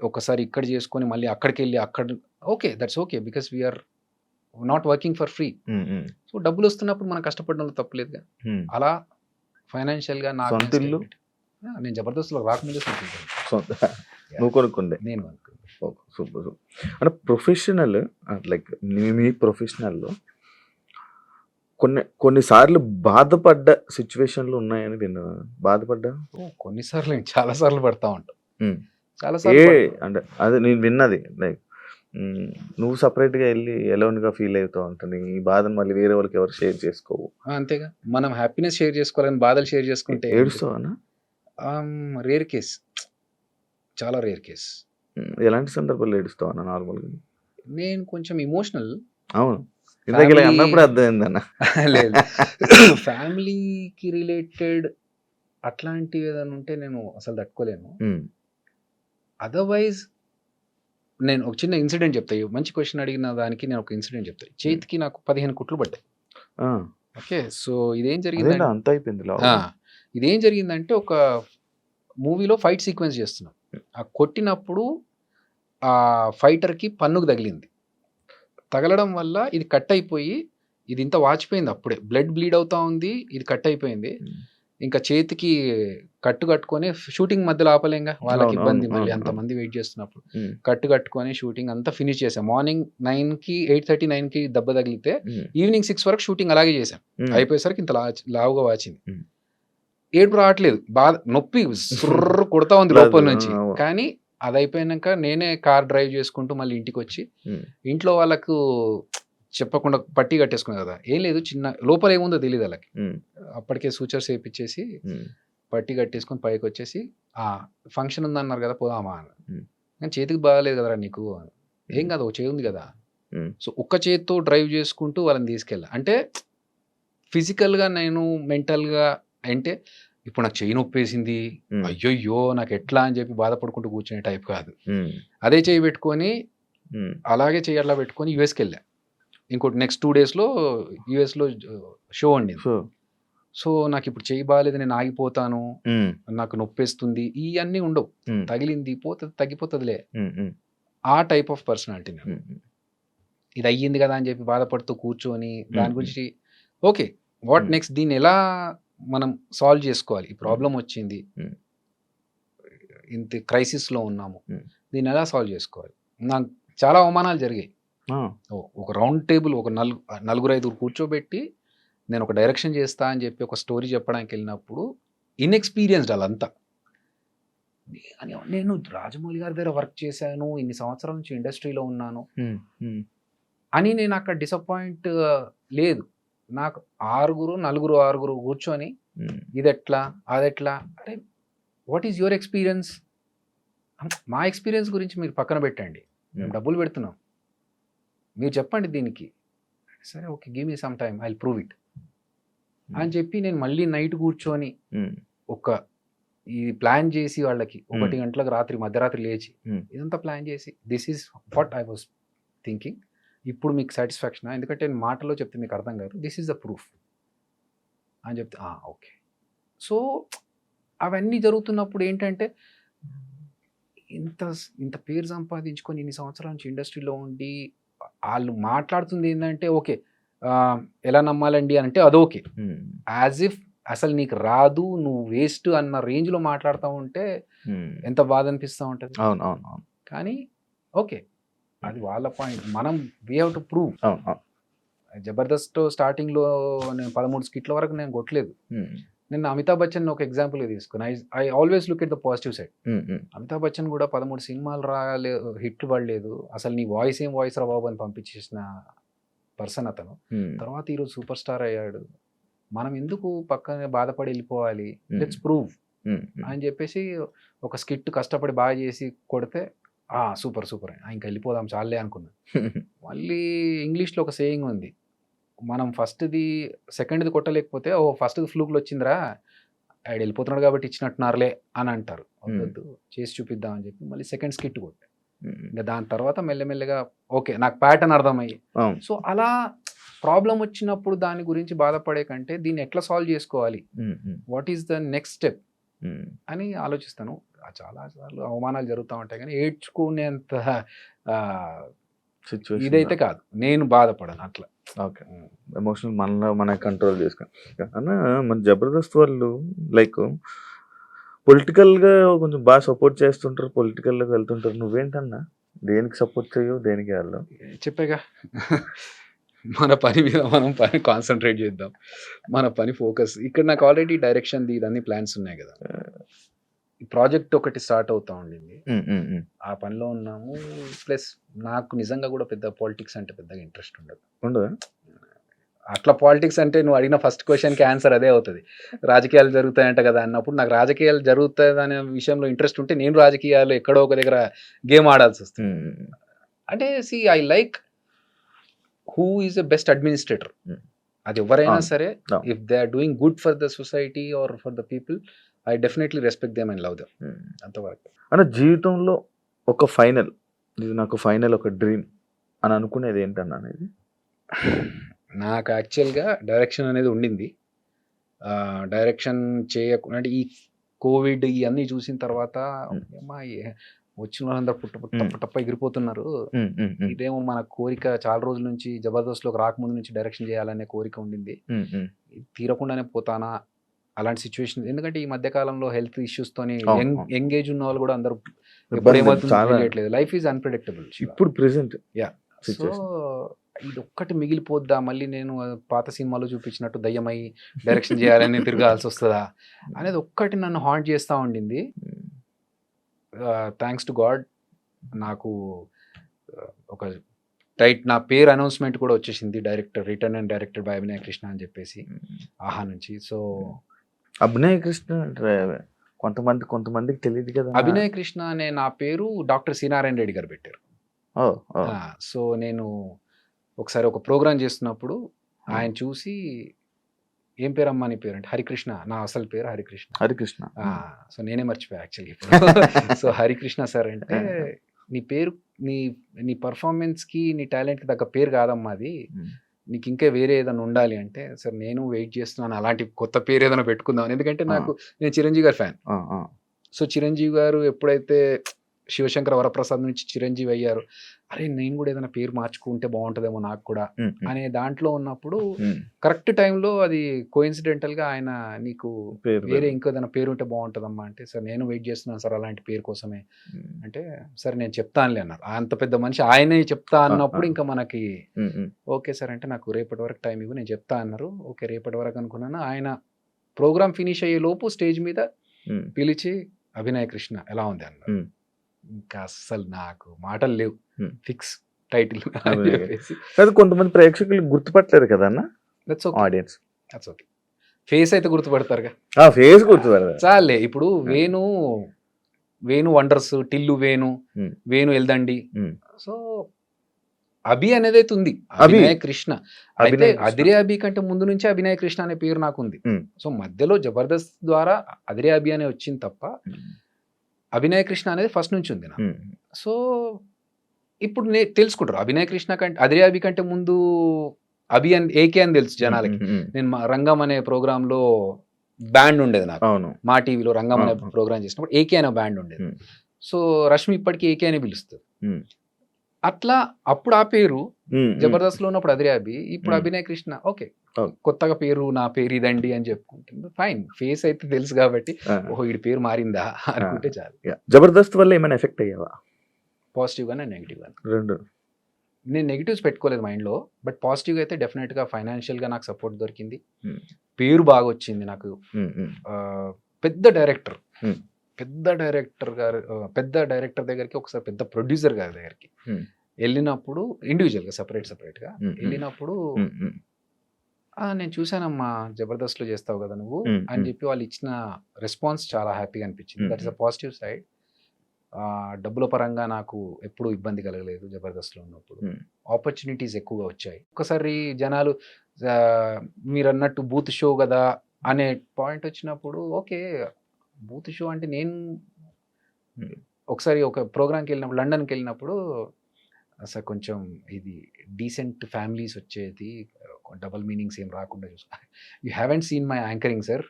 ఒకసారి ఇక్కడ చేసుకొని మళ్ళీ అక్కడికి వెళ్ళి okay, that's okay, because we are not working for free. So డబ్బులు వస్తున్నప్పుడు మనం కష్టపడడంలో తప్పలేదుగా. అలా ఫైనాన్షియల్గా నాకు నేను జబర్దస్త్లో రాకముందే నువ్వు కొనుక్కుండే, నేను కొనుక్కుంది. సూపర్. అంటే ప్రొఫెషనల్, లైక్ మీ ప్రొఫెషనల్లో కొన్నిసార్లు బాధపడ్డ సిచ్యువేషన్లు ఉన్నాయని నేను బాధపడ్డా. కొన్నిసార్లు చాలా సార్లు పడతా ఉంటాం, అంటే అదే నేను విన్నది, లైక్ నువ్వు సపరేట్గా వెళ్ళి ఎలోన్గా ఫీల్ అవుతావు ఉంటుంది, ఈ బాధను మళ్ళీ వేరే వాళ్ళకి ఎవరు షేర్ చేసుకోవు. అంతేగా, మనం హ్యాపీనెస్ షేర్ చేసుకోవాలని బాధలు షేర్ చేసుకుంటే ఏడుస్తావా? రేర్ కేస్, చాలా రేర్ కేస్. ఎలాంటి సందర్భాల్లో ఏడుస్తావా నార్మల్గా? నేను కొంచెం ఇమోషనల్. అవును, ఇందాక అన్నప్పుడు అర్థమైందన్న. లేదు, ఫ్యామిలీకి రిలేటెడ్ అట్లాంటివి ఏదైనా ఉంటే నేను అసలు తట్టుకోలేను. అదర్వైజ్ నేను ఒక చిన్న ఇన్సిడెంట్ చెప్తాయి, మంచి క్వశ్చన్ అడిగిన దానికి నేను ఒక ఇన్సిడెంట్ చెప్తాను. చేతికి నాకు 15 కుట్లు పడ్డాయి. ఓకే, సో ఇదేం జరిగిందంటే ఒక మూవీలో ఫైట్ సీక్వెన్స్ చేస్తున్నాం. ఆ కొట్టినప్పుడు ఆ ఫైటర్కి పన్నుకు తగిలింది. తగలడం వల్ల ఇది కట్ అయిపోయి ఇది ఇంత వాచిపోయింది, అప్పుడే బ్లడ్ బ్లీడ్ అవుతా ఉంది, ఇది కట్ అయిపోయింది. ఇంకా చేతికి కట్టుకొని షూటింగ్ మధ్యలో ఆపలేంగా, వాళ్ళకి ఇబ్బంది, మళ్ళీ అంతమంది వెయిట్ చేస్తున్నప్పుడు కట్టుకొని షూటింగ్ అంతా ఫినిష్ చేసాం. మార్నింగ్ 9కి 8:30, 9కి దెబ్బ తగిలితే ఈవినింగ్ 6 వరకు షూటింగ్ అలాగే చేశాం. అయిపోయేసరికి ఇంత లావుగా వాచింది. ఏడుపు రావట్లేదు, బాధ, నొప్పి సుర్ర కొడతా ఉంది లోపల నుంచి. కానీ అది అయిపోయాక నేనే కార్ డ్రైవ్ చేసుకుంటూ మళ్ళీ ఇంటికి వచ్చి ఇంట్లో వాళ్ళకు చెప్పకుండా పట్టి కట్టేసుకున్నా కదా, ఏం లేదు, చిన్న లోపల ఏముందో తెలియదు వాళ్ళకి. అప్పటికే సూచర్స్ వేయించేసి పట్టి కట్టేసుకొని పైకి వచ్చేసి ఫంక్షన్ ఉందన్నారు కదా పోదామా అని. కానీ చేతికి బాగాలేదు కదరా నీకు, ఏం కాదు ఒక చేయి ఉంది కదా. సో ఒక్క చేతితో డ్రైవ్ చేసుకుంటూ వాళ్ళని తీసుకెళ్ళా. అంటే ఫిజికల్గా నేను మెంటల్గా, అంటే ఇప్పుడు నాకు చెయ్యి నొప్పేసింది, అయ్యో నాకు ఎట్లా అని చెప్పి బాధపడుకుంటూ కూర్చునే టైప్ కాదు. అదే చెయ్యి పెట్టుకొని అలాగే చెయ్యి అట్లా పెట్టుకొని యుఎస్కి వెళ్ళా. ఇంకోటి నెక్స్ట్ 2 డేస్‌లో యూఎస్‌లో షో ఉండింది. సో సో, నాకిప్పుడు చెయ్యి బాలేదు, నేను ఆగిపోతాను, నాకు నొప్పేస్తుంది, ఇయన్నీ ఉండవు. తగిలింది పోతది, తగ్గిపోతదిలే. ఆ టైప్ ఆఫ్ పర్సనాలిటీ నేను. ఇది అయ్యింది కదా అని చెప్పి బాధపడుతూ కూర్చొని దాని గురించి ఓకే, వాట్ నెక్స్ట్, దీన్ని ఎలా మనం సాల్వ్ చేసుకోవాలి, ఈ ప్రాబ్లం వచ్చింది, ఇంత క్రైసిస్లో ఉన్నాము, దీన్ని ఎలా సాల్వ్ చేసుకోవాలి. నాకు చాలా అవమానాలు జరిగాయి. ఒక రౌండ్ టేబుల్, ఒక నలుగురు ఐదుగురు కూర్చోబెట్టి నేను ఒక డైరెక్షన్ చేస్తా అని చెప్పి ఒక స్టోరీ చెప్పడానికి వెళ్ళినప్పుడు ఇన్ఎక్స్పీరియన్స్డ్ వాళ్ళంతా. నేను రాజమౌళి గారి దగ్గర వర్క్ చేశాను, ఇన్ని సంవత్సరాల నుంచి ఇండస్ట్రీలో ఉన్నాను అని నేను అక్కడ డిసప్పాయింట్ లేదు. నాకు నలుగురు కూర్చొని ఇదెట్లా అదెట్లా, అరే వాట్ ఈజ్ యువర్ ఎక్స్పీరియన్స్, మా ఎక్స్పీరియన్స్ గురించి మీరు పక్కన పెట్టండి, మేము డబ్బులు పెడుతున్నాం, మీరు చెప్పండి దీనికి. సరే okay, give me some time, I will prove it అని చెప్పి నేను మళ్ళీ నైట్ కూర్చొని ఒక ఈ ప్లాన్ చేసి వాళ్ళకి 1 గంటలకు మధ్యరాత్రి లేచి ఇదంతా ప్లాన్ చేసి this is what I was thinking, ఇప్పుడు మీకు సాటిస్ఫాక్షన్, ఎందుకంటే నేను మాటలో చెప్తే మీకు అర్థం కాదు, దిస్ ఈజ్ ద ప్రూఫ్ అని చెప్తే ఓకే. సో అవన్నీ జరుగుతున్నప్పుడు ఏంటంటే ఇంత పేరు సంపాదించుకొని ఇన్ని సంవత్సరాల నుంచి ఇండస్ట్రీలో ఉండి వాళ్ళు మాట్లాడుతుంది ఏంటంటే ఓకే, ఎలా నమ్మాలండి అంటే అదోకే, యాజ్ ఇఫ్ అసలు నీకు రాదు, నువ్వు వేస్ట్ అన్న రేంజ్లో మాట్లాడుతూ ఉంటే ఎంత బాధ అనిపిస్తూ ఉంటుంది. కానీ ఓకే, అది వాళ్ళ పాయింట్, మనం we have to prove. Jabardasth స్టార్టింగ్లో నేను 13 స్కిట్ల వరకు నేను కొట్టలేదు. నేను అమితాబ్ బచ్చన్ ఒక ఎగ్జాంపుల్గా తీసుకుని I always look at the positive side. Amitabh Bachchan కూడా 13 సినిమాలు హిట్ పడలేదు, అసలు నీ వాయిస్ ఏం వాయిస్ రా బాబు అని పంపించేసిన పర్సన్ అతను. తర్వాత ఈరోజు సూపర్ స్టార్ అయ్యాడు. మనం ఎందుకు పక్కనే బాధపడి వెళ్ళిపోవాలి, లెట్స్ ప్రూవ్ అని చెప్పేసి ఒక స్కిట్ కష్టపడి బాగా చేసి కొడితే సూపర్ ఇంకా వెళ్ళిపోదాం చాలే అనుకున్నాను. మళ్ళీ ఇంగ్లీష్లో ఒక సేయింగ్ ఉంది, మనం ఫస్ట్ది సెకండ్ది కొట్టలేకపోతే ఫస్ట్ది ఫ్లూక్లు వచ్చిందిరా, ఆయన వెళ్ళిపోతున్నాడు కాబట్టి ఇచ్చినట్టున్నారులే అని అంటారు. వద్దు, చేసి చూపిద్దాం అని చెప్పి మళ్ళీ సెకండ్ స్కిట్ కొట్టే. ఇంకా దాని తర్వాత మెల్లమెల్లగా ఓకే, నాకు ప్యాటర్న్ అర్థమయ్యి. సో అలా ప్రాబ్లం వచ్చినప్పుడు దాని గురించి బాధపడే కంటే దీన్ని ఎట్లా సాల్వ్ చేసుకోవాలి, what is the next step అని ఆలోచిస్తాను. చాలా సార్లు అవమానాలు జరుగుతూ ఉంటాయి కానీ ఏడ్చుకునేంత ఇదైతే కాదు, నేను బాధపడను అట్లా. ఓకే, ఎమోషనల్ మన కంట్రోల్ చేసుకుని. అన్న మన జబర్దస్త్ వాళ్ళు లైక్ పొలిటికల్గా కొంచెం బాగా సపోర్ట్ చేస్తుంటారు, పొలిటికల్లోకి వెళ్తుంటారు. నువ్వేంటన్నా దేనికి సపోర్ట్ చేయవు, దేనికి వెళ్ళావు? చెప్పాగా, మన పని మీద మనం కాన్సన్ట్రేట్ చేద్దాం, మన పని ఫోకస్. ఇక్కడ నాకు ఆల్రెడీ డైరెక్షన్ది ఇదన్నీ ప్లాన్స్ ఉన్నాయి కదా, ఈ ప్రాజెక్ట్ ఒకటి స్టార్ట్ అవుతా ఉండింది, ఆ పనిలో ఉన్నాము. ప్లస్ నాకు నిజంగా కూడా పెద్ద పాలిటిక్స్ అంటే పెద్దగా ఇంట్రెస్ట్ ఉండదు. అట్లా పాలిటిక్స్ అంటే నువ్వు అడిగిన ఫస్ట్ క్వశ్చన్కి ఆన్సర్ అదే అవుతుంది, రాజకీయాలు జరుగుతాయంట కదా అన్నప్పుడు. నాకు రాజకీయాలు జరుగుతాయి అనే విషయంలో ఇంట్రెస్ట్ ఉంటే నేను రాజకీయాలు ఎక్కడో ఒక దగ్గర గేమ్ ఆడాల్సి వస్తుంది. అంటే I like who is the best administrator. అది ఎవరైనా సరే, if they are doing good for the society or for the people, I definitely respect them and love them. అంతవరకు. అన్న జీవితంలో ఒక ఫైనల్, ఇది నాకు ఫైనల్ ఒక డ్రీమ్ అని అనుకునేది ఏంటన్నా అనేది? నాకు యాక్చువల్గా డైరెక్షన్ అనేది ఉండింది. డైరెక్షన్ చేయకుండా ఈ కోవిడ్ ఇవన్నీ చూసిన తర్వాత వచ్చిన వాళ్ళందరూ పుట్టప్ప ఎగిరిపోతున్నారు, ఇదేమో మన కోరిక చాలా రోజుల నుంచి జబర్దస్త్లోకి రాకముందు నుంచి డైరెక్షన్ చేయాలనే కోరిక ఉండింది, తీరకుండానే పోతానా అలాంటి సిచ్యువేషన్. ఎందుకంటే ఈ మధ్య కాలంలో హెల్త్ ఇష్యూస్ తోని ఎంగేజ్ ఉన్న వాళ్ళు కూడా అందరూ తెలియట్లేదు. లైఫ్ ఈజ్ అన్ప్రెడిక్టబుల్ ఇప్పుడు ప్రెసెంట్. సో ఇది ఒక్కటి మిగిలిపోద్దా, మళ్ళీ నేను పాత సినిమాలో చూపించినట్టు దయ్యమై డైరెక్షన్ చేయాలని తిరగాల్సి వస్తుందా అనేది ఒక్కటి నన్ను హాంట్ చేస్తూ ఉండింది. థ్యాంక్స్ టు గాడ్ నాకు ఒక నా పేరు అనౌన్స్మెంట్ కూడా వచ్చేసింది, director written and directed by Abhinaya Krishna అని చెప్పేసి ఆహా నుంచి. సో అభినయ కృష్ణ కొంతమందికి తెలియదు కదా. అభినయ కృష్ణ అనే నా పేరు డాక్టర్ సి నారాయణ రెడ్డి గారు పెట్టారు. సో నేను ఒకసారి ఒక ప్రోగ్రామ్ చేస్తున్నప్పుడు ఆయన చూసి, ఏం పేరమ్మా నీ పేరు అంటే, హరికృష్ణ, నా అసలు పేరు హరికృష్ణ. సో నేనే మర్చిపోయా యాక్చువల్లీ ఇప్పుడు. సో హరికృష్ణ సార్ అంటే, నీ పేరు నీ నీ పర్ఫార్మెన్స్కి నీ టాలెంట్కి తగ్గ పేరు కాదమ్మా అది, ఉమ్, నీకు ఇంకా వేరే ఏదైనా ఉండాలి అంటే, సార్ నేను వెయిట్ చేస్తున్నాను అలాంటి కొత్త పేరు ఏదైనా పెట్టుకుందాం, ఎందుకంటే నాకు నేను చిరంజీవి గారి ఫ్యాన్. ఆ, ఆ, సో చిరంజీవి గారు ఎప్పుడైతే శివశంకర వరప్రసాద్ నుంచి చిరంజీవి అయ్యారు, అరే నేను కూడా ఏదైనా పేరు మార్చుకుంటే బాగుంటుందేమో నాకు కూడా ఉమ్, ఉమ్, అనే దాంట్లో ఉన్నప్పుడు ఉమ్, కరెక్ట్ టైంలో అది కోఇన్సిడెంటల్గా ఆయన నీకు పేరు వేరే ఇంకో ఏదైనా పేరు ఉంటే బాగుంటుందమ్మా అంటే, సార్ నేను వెయిట్ చేస్తున్నాను సార్ అలాంటి పేరు కోసమే ఉమ్, అంటే, సరే నేను చెప్తానులే అన్నారు. అంత పెద్ద మనిషి ఆయనే చెప్తా అన్నప్పుడు ఇంకా మనకి ఉమ్, ఉమ్, ఓకే సార్ అంటే, నాకు రేపటి వరకు టైం ఇవ్వు నేను చెప్తా అన్నారు. ఓకే రేపటి వరకు అనుకున్నాను. ఆయన ప్రోగ్రామ్ ఫినిష్ అయ్యే లోపు స్టేజ్ మీద ఉమ్, పిలిచి అభినయ కృష్ణ ఎలా ఉంది అన్నారు. ఉమ్. ఇంకా అస్సలు నాకు మాటలు లేవు, Hmm. ఫిక్స్ టైటిల్ అని అభినయ. చెప్పేసి కాదు కొంతమంది ప్రేక్షకులు గుర్తుపట్టలేరు కదా అన్న that's okay, audiences. That's okay. Face అయితే గుర్తుపడతారుగా, ఆ ఫేస్ గుర్తుపడతారు. చాలే. ఇప్పుడు Venu wonders, Tillu Venu, Hmm. Venu Yeldandi, Hmm. So Abhi అనేది అయితే ఉంది, అభి. అభినయ కృష్ణ. అయితే అభినయ కృష్ణ. అదిరే అభి కంటే ముందు నుంచి అభినయ కృష్ణ అనే పేరు నాకు ఉంది. Hmm. సో మధ్యలో జబర్దస్త్ ద్వారా అదిరే అభి అనే వచ్చింది తప్ప అభినయ కృష్ణ అనేది ఫస్ట్ నుంచి ఉంది నాకు. ఉమ్, సో ఇప్పుడు తెలుసుకుంటారు అభినయ కృష్ణ కంటే అదిరే అభి కంటే ముందు అభి అని ఏకే అని తెలుసు జనాలకి. ఉమ్, ఉమ్, నేను రంగం అనే ప్రోగ్రామ్ లో బ్యాండ్ ఉండేది నాకు, అవును. మా టీవీలో రంగం అనే ఆహా. ప్రోగ్రామ్ చేసినప్పుడు ఏకే అనే బ్యాండ్ ఉండేది. ఉమ్, సో రష్మి ఇప్పటికీ ఏకే అని పిలుస్తుంది. ఉమ్, అట్లా అప్పుడు ఆ పేరు ఉమ్, జబర్దస్త్ లో ఉన్నప్పుడు అదిరే అభి, ఇప్పుడు Hmm. అభినయ కృష్ణ. ఓకే అవును. కొత్తగా పేరు, నా పేరు ఇదండి అని చెప్పుకుంటుంది, ఫైన్. ఫేస్ అయితే తెలుసు కాబట్టి ఆ, ఓహో వీడి పేరు మారిందా అనుకుంటే చాలు. yeah. జబర్దస్త్ వల్ల ఏమైనా ఎఫెక్ట్ అయ్యావా? పాజిటివ్ గానే నెగిటివ్ గానే. రెండు. నేను నెగిటివ్స్ పెట్టుకోలేదు మైండ్లో, బట్ పాజిటివ్గా అయితే డెఫినెట్గా ఫైనాన్షియల్గా నాకు సపోర్ట్ దొరికింది, Hmm. పేరు బాగా వచ్చింది నాకు. ఉమ్, ఉమ్, ఆ, పెద్ద డైరెక్టర్ Hmm. పెద్ద డైరెక్టర్ దగ్గరికి, ఒకసారి పెద్ద ప్రొడ్యూసర్ గారి దగ్గరికి Hmm. వెళ్ళినప్పుడు, ఇండివిజువల్గా సపరేట్గా Hmm. వెళ్ళినప్పుడు ఉమ్, ఉమ్, నేను చూశానమ్మా జబర్దస్త్లో చేస్తావు కదా నువ్వు Hmm. అని చెప్పి వాళ్ళు ఇచ్చిన రెస్పాన్స్ చాలా హ్యాపీగా అనిపించింది. That is a positive side. డబ్బుల పరంగా నాకు ఎప్పుడూ ఇబ్బంది కలగలేదు జబర్దస్త్లో ఉన్నప్పుడు. Hmm. ఆపర్చునిటీస్ ఎక్కువగా వచ్చాయి. ఒకసారి జనాలు ఆ, మీరు అన్నట్టు బూత్ షో కదా అనే పాయింట్ వచ్చినప్పుడు, ఓకే బూత్ షో అంటే నేను Hmm. ఒకసారి ఒక ప్రోగ్రామ్కి వెళ్ళినప్పుడు, లండన్కి వెళ్ళినప్పుడు, అసలు కొంచెం ఇది డీసెంట్ ఫ్యామిలీస్ వచ్చేది, డబల్ మీనింగ్స్ ఏం రాకుండా చూసుకో. You haven't seen my anchoring sir,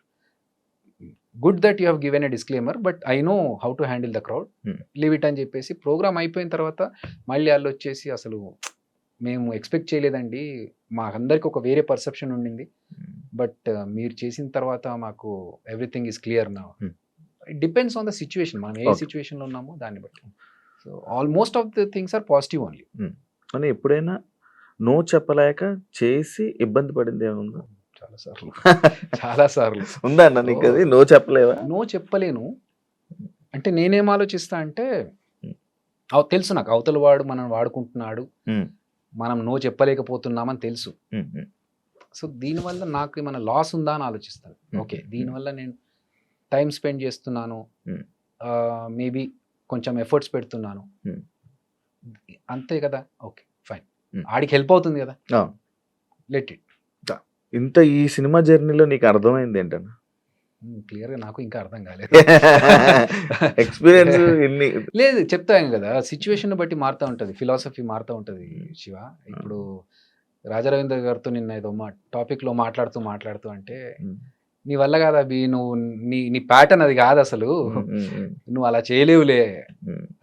good that you have given a disclaimer, but I know how to handle the crowd, Hmm. Leave it అని చెప్పేసి ప్రోగ్రామ్ అయిపోయిన తర్వాత మళ్ళీ వాళ్ళు వచ్చేసి, అసలు మేము ఎక్స్పెక్ట్ చేయలేదండి, మాకందరికి ఒక వేరే పర్సెప్షన్ ఉండింది, ఉమ్, బట్ మీరు చేసిన తర్వాత మాకు ఎవ్రీథింగ్ ఈస్ క్లియర్ నా. Hmm. It depends on the situation, మనం ఏ Okay. సిచ్యువేషన్లో ఉన్నామో దాన్ని బట్టి. So almost of the things are positive only. అని ఎప్పుడైనా నో చెప్పలేక చేసి ఇబ్బంది పడింది ఏముందా? చాలా సార్లు ఉందా అన్న నీకు అది? నో చెప్పలేవా? నో చెప్పలేను. అంటే నేనేం ఆలోచిస్తా అంటే, తెలుసు నాకు అవతల వాడు మనం వాడుకుంటున్నాడు, ఉమ్, మనం నో చెప్పలేకపోతున్నామని తెలుసు. ఉమ్, ఉమ్, సో దీనివల్ల నాకు ఏమైనా లాస్ ఉందా అని ఆలోచిస్తాను. ఓకే దీనివల్ల నేను టైం స్పెండ్ చేస్తున్నాను, Hmm. మేబీ కొంచెం ఎఫర్ట్స్ పెడుతున్నాను, Hmm. అంతే కదా, ఓకే ఫైన్. Hmm. ఆడికి హెల్ప్ అవుతుంది కదా, ఆ. Let it. ఇంత ఈ సినిమా జర్నీలో నీకు అర్థమైంది ఏంటన్నా? క్లియర్గా నాకు ఇంకా అర్థం కాలేదు. ఎక్స్పీరియన్స్ ఇన్ని. లేదు చెప్తాను కదా, సిచ్యువేషన్ బట్టి మారుతూ ఉంటుంది, ఫిలాసఫీ మారుతూ ఉంటుంది శివ. ఇప్పుడు రాజారవీంద్ర గారితో నిన్న ఏదో టాపిక్లో మాట్లాడుతూ అంటే, నీ వల్ల కాదు అభి, నువ్వు నీ ప్యాటర్న్ అది కాదు అసలు, నువ్వు అలా చేయలేవులే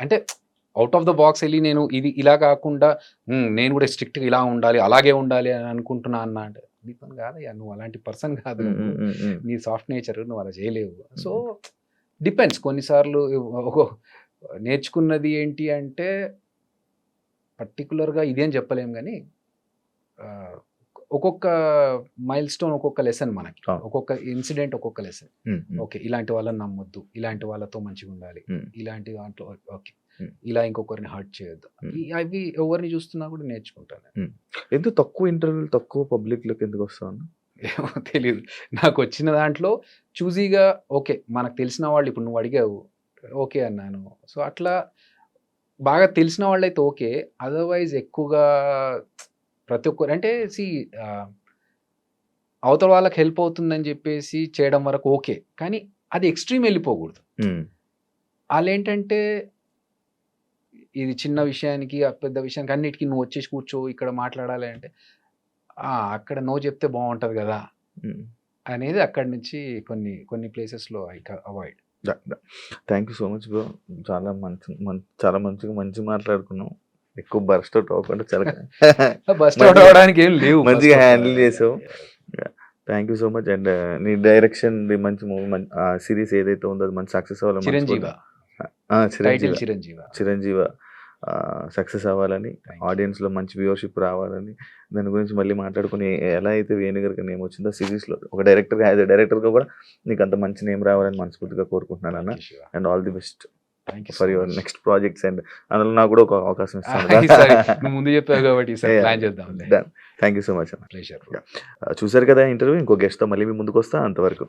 అంటే, అవుట్ ఆఫ్ ద బాక్స్ వెళ్ళి నేను ఇది ఇలా కాకుండా నేను కూడా స్ట్రిక్ట్గా ఇలా ఉండాలి, అలాగే ఉండాలి అని అనుకుంటున్నా అన్న అంటే, నీ పని కాదయ్యా, నువ్వు అలాంటి పర్సన్ కాదు, నీ సాఫ్ట్ నేచర్, నువ్వు అలా చేయలేవు. So depends. కొన్నిసార్లు నేర్చుకున్నది ఏంటి అంటే, పర్టికులర్గా ఇదేం చెప్పలేము కానీ, ఒక్కొక్క మైల్ స్టోన్ ఒక్కొక్క లెసన్ మనకి, ఒక్కొక్క ఇన్సిడెంట్ ఒక్కొక్క లెసన్. ఓకే ఇలాంటి వాళ్ళని నమ్మొద్దు, ఇలాంటి వాళ్ళతో మంచిగా ఉండాలి, ఇలాంటి దాంట్లో ఓకే ఇలా ఇంకొకరిని హర్ట్ చేయొద్దు, అవి ఎవరిని చూస్తున్నా కూడా నేర్చుకుంటాను. ఎందుకు తక్కువ ఇంటర్వ్యూలు, తక్కువ పబ్లిక్లోకి ఎందుకు వస్తాను ఏమో తెలియదు. నాకు వచ్చిన దాంట్లో చూజీగా ఓకే మనకు తెలిసిన వాళ్ళు, ఇప్పుడు నువ్వు అడిగావు ఓకే అన్నాను. సో అట్లా బాగా తెలిసిన వాళ్ళు అయితే ఓకే, అదర్వైజ్ ఎక్కువగా ప్రతి ఒక్కరు అంటే అవతల వాళ్ళకి హెల్ప్ అవుతుందని చెప్పేసి చేయడం వరకు ఓకే, కానీ అది ఎక్స్ట్రీమ్ వెళ్ళిపోకూడదు. వాళ్ళు ఏంటంటే ఇది చిన్న విషయానికి ఆ పెద్ద విషయానికి అన్నిటికీ నువ్వు వచ్చేసి కూర్చో ఇక్కడ మాట్లాడాలి అంటే అక్కడ నో చెప్తే బాగుంటది కదా అనేది అక్కడి నుంచి కొన్ని ప్లేసెస్లో I avoid. Thank you so much bro. చాలా మంచిగా మాట్లాడుకున్నాం. ఎక్కువ బర్స్ట్ అవుట్ అవ్వకుండా చాలా బస్ట్ అవుట్ అవడానికి ఏం లేవు, మంచిగా హ్యాండిల్ చేసావు. Thank you so much. And నీ డైరెక్షన్ మంచి మూవీ సిరీస్ ఏదైతే ఉందో అది మంచి సక్సెస్ అవ్వాలని చిరంజీవ సక్సెస్ అవ్వాలని, ఆడియన్స్లో మంచి వ్యూవర్షిప్ రావాలని, దాని గురించి మళ్ళీ మాట్లాడుకుని ఎలా అయితే వేణుగారికి నేమ్ వచ్చిందో సిరీస్లో ఒక డైరెక్టర్గా యాజ్ ఎ డైరెక్టర్గా కూడా నీకు అంత మంచి నేమ్ రావాలని మనస్ఫూర్తిగా కోరుకుంటున్నాను అన్న. And all the best for your next projects. And అందులో నాకు కూడా ఒక అవకాశం ఇస్తాను. ముందు చెప్పావు కాబట్టి ప్లాన్ చేద్దాం. థ్యాంక్ యూ సో మచ్ అన్న. చూసారు కదా ఇంటర్వ్యూ. ఇంకో గెస్ట్తో మళ్ళీ మీ ముందుకు వస్తా. అంతవరకు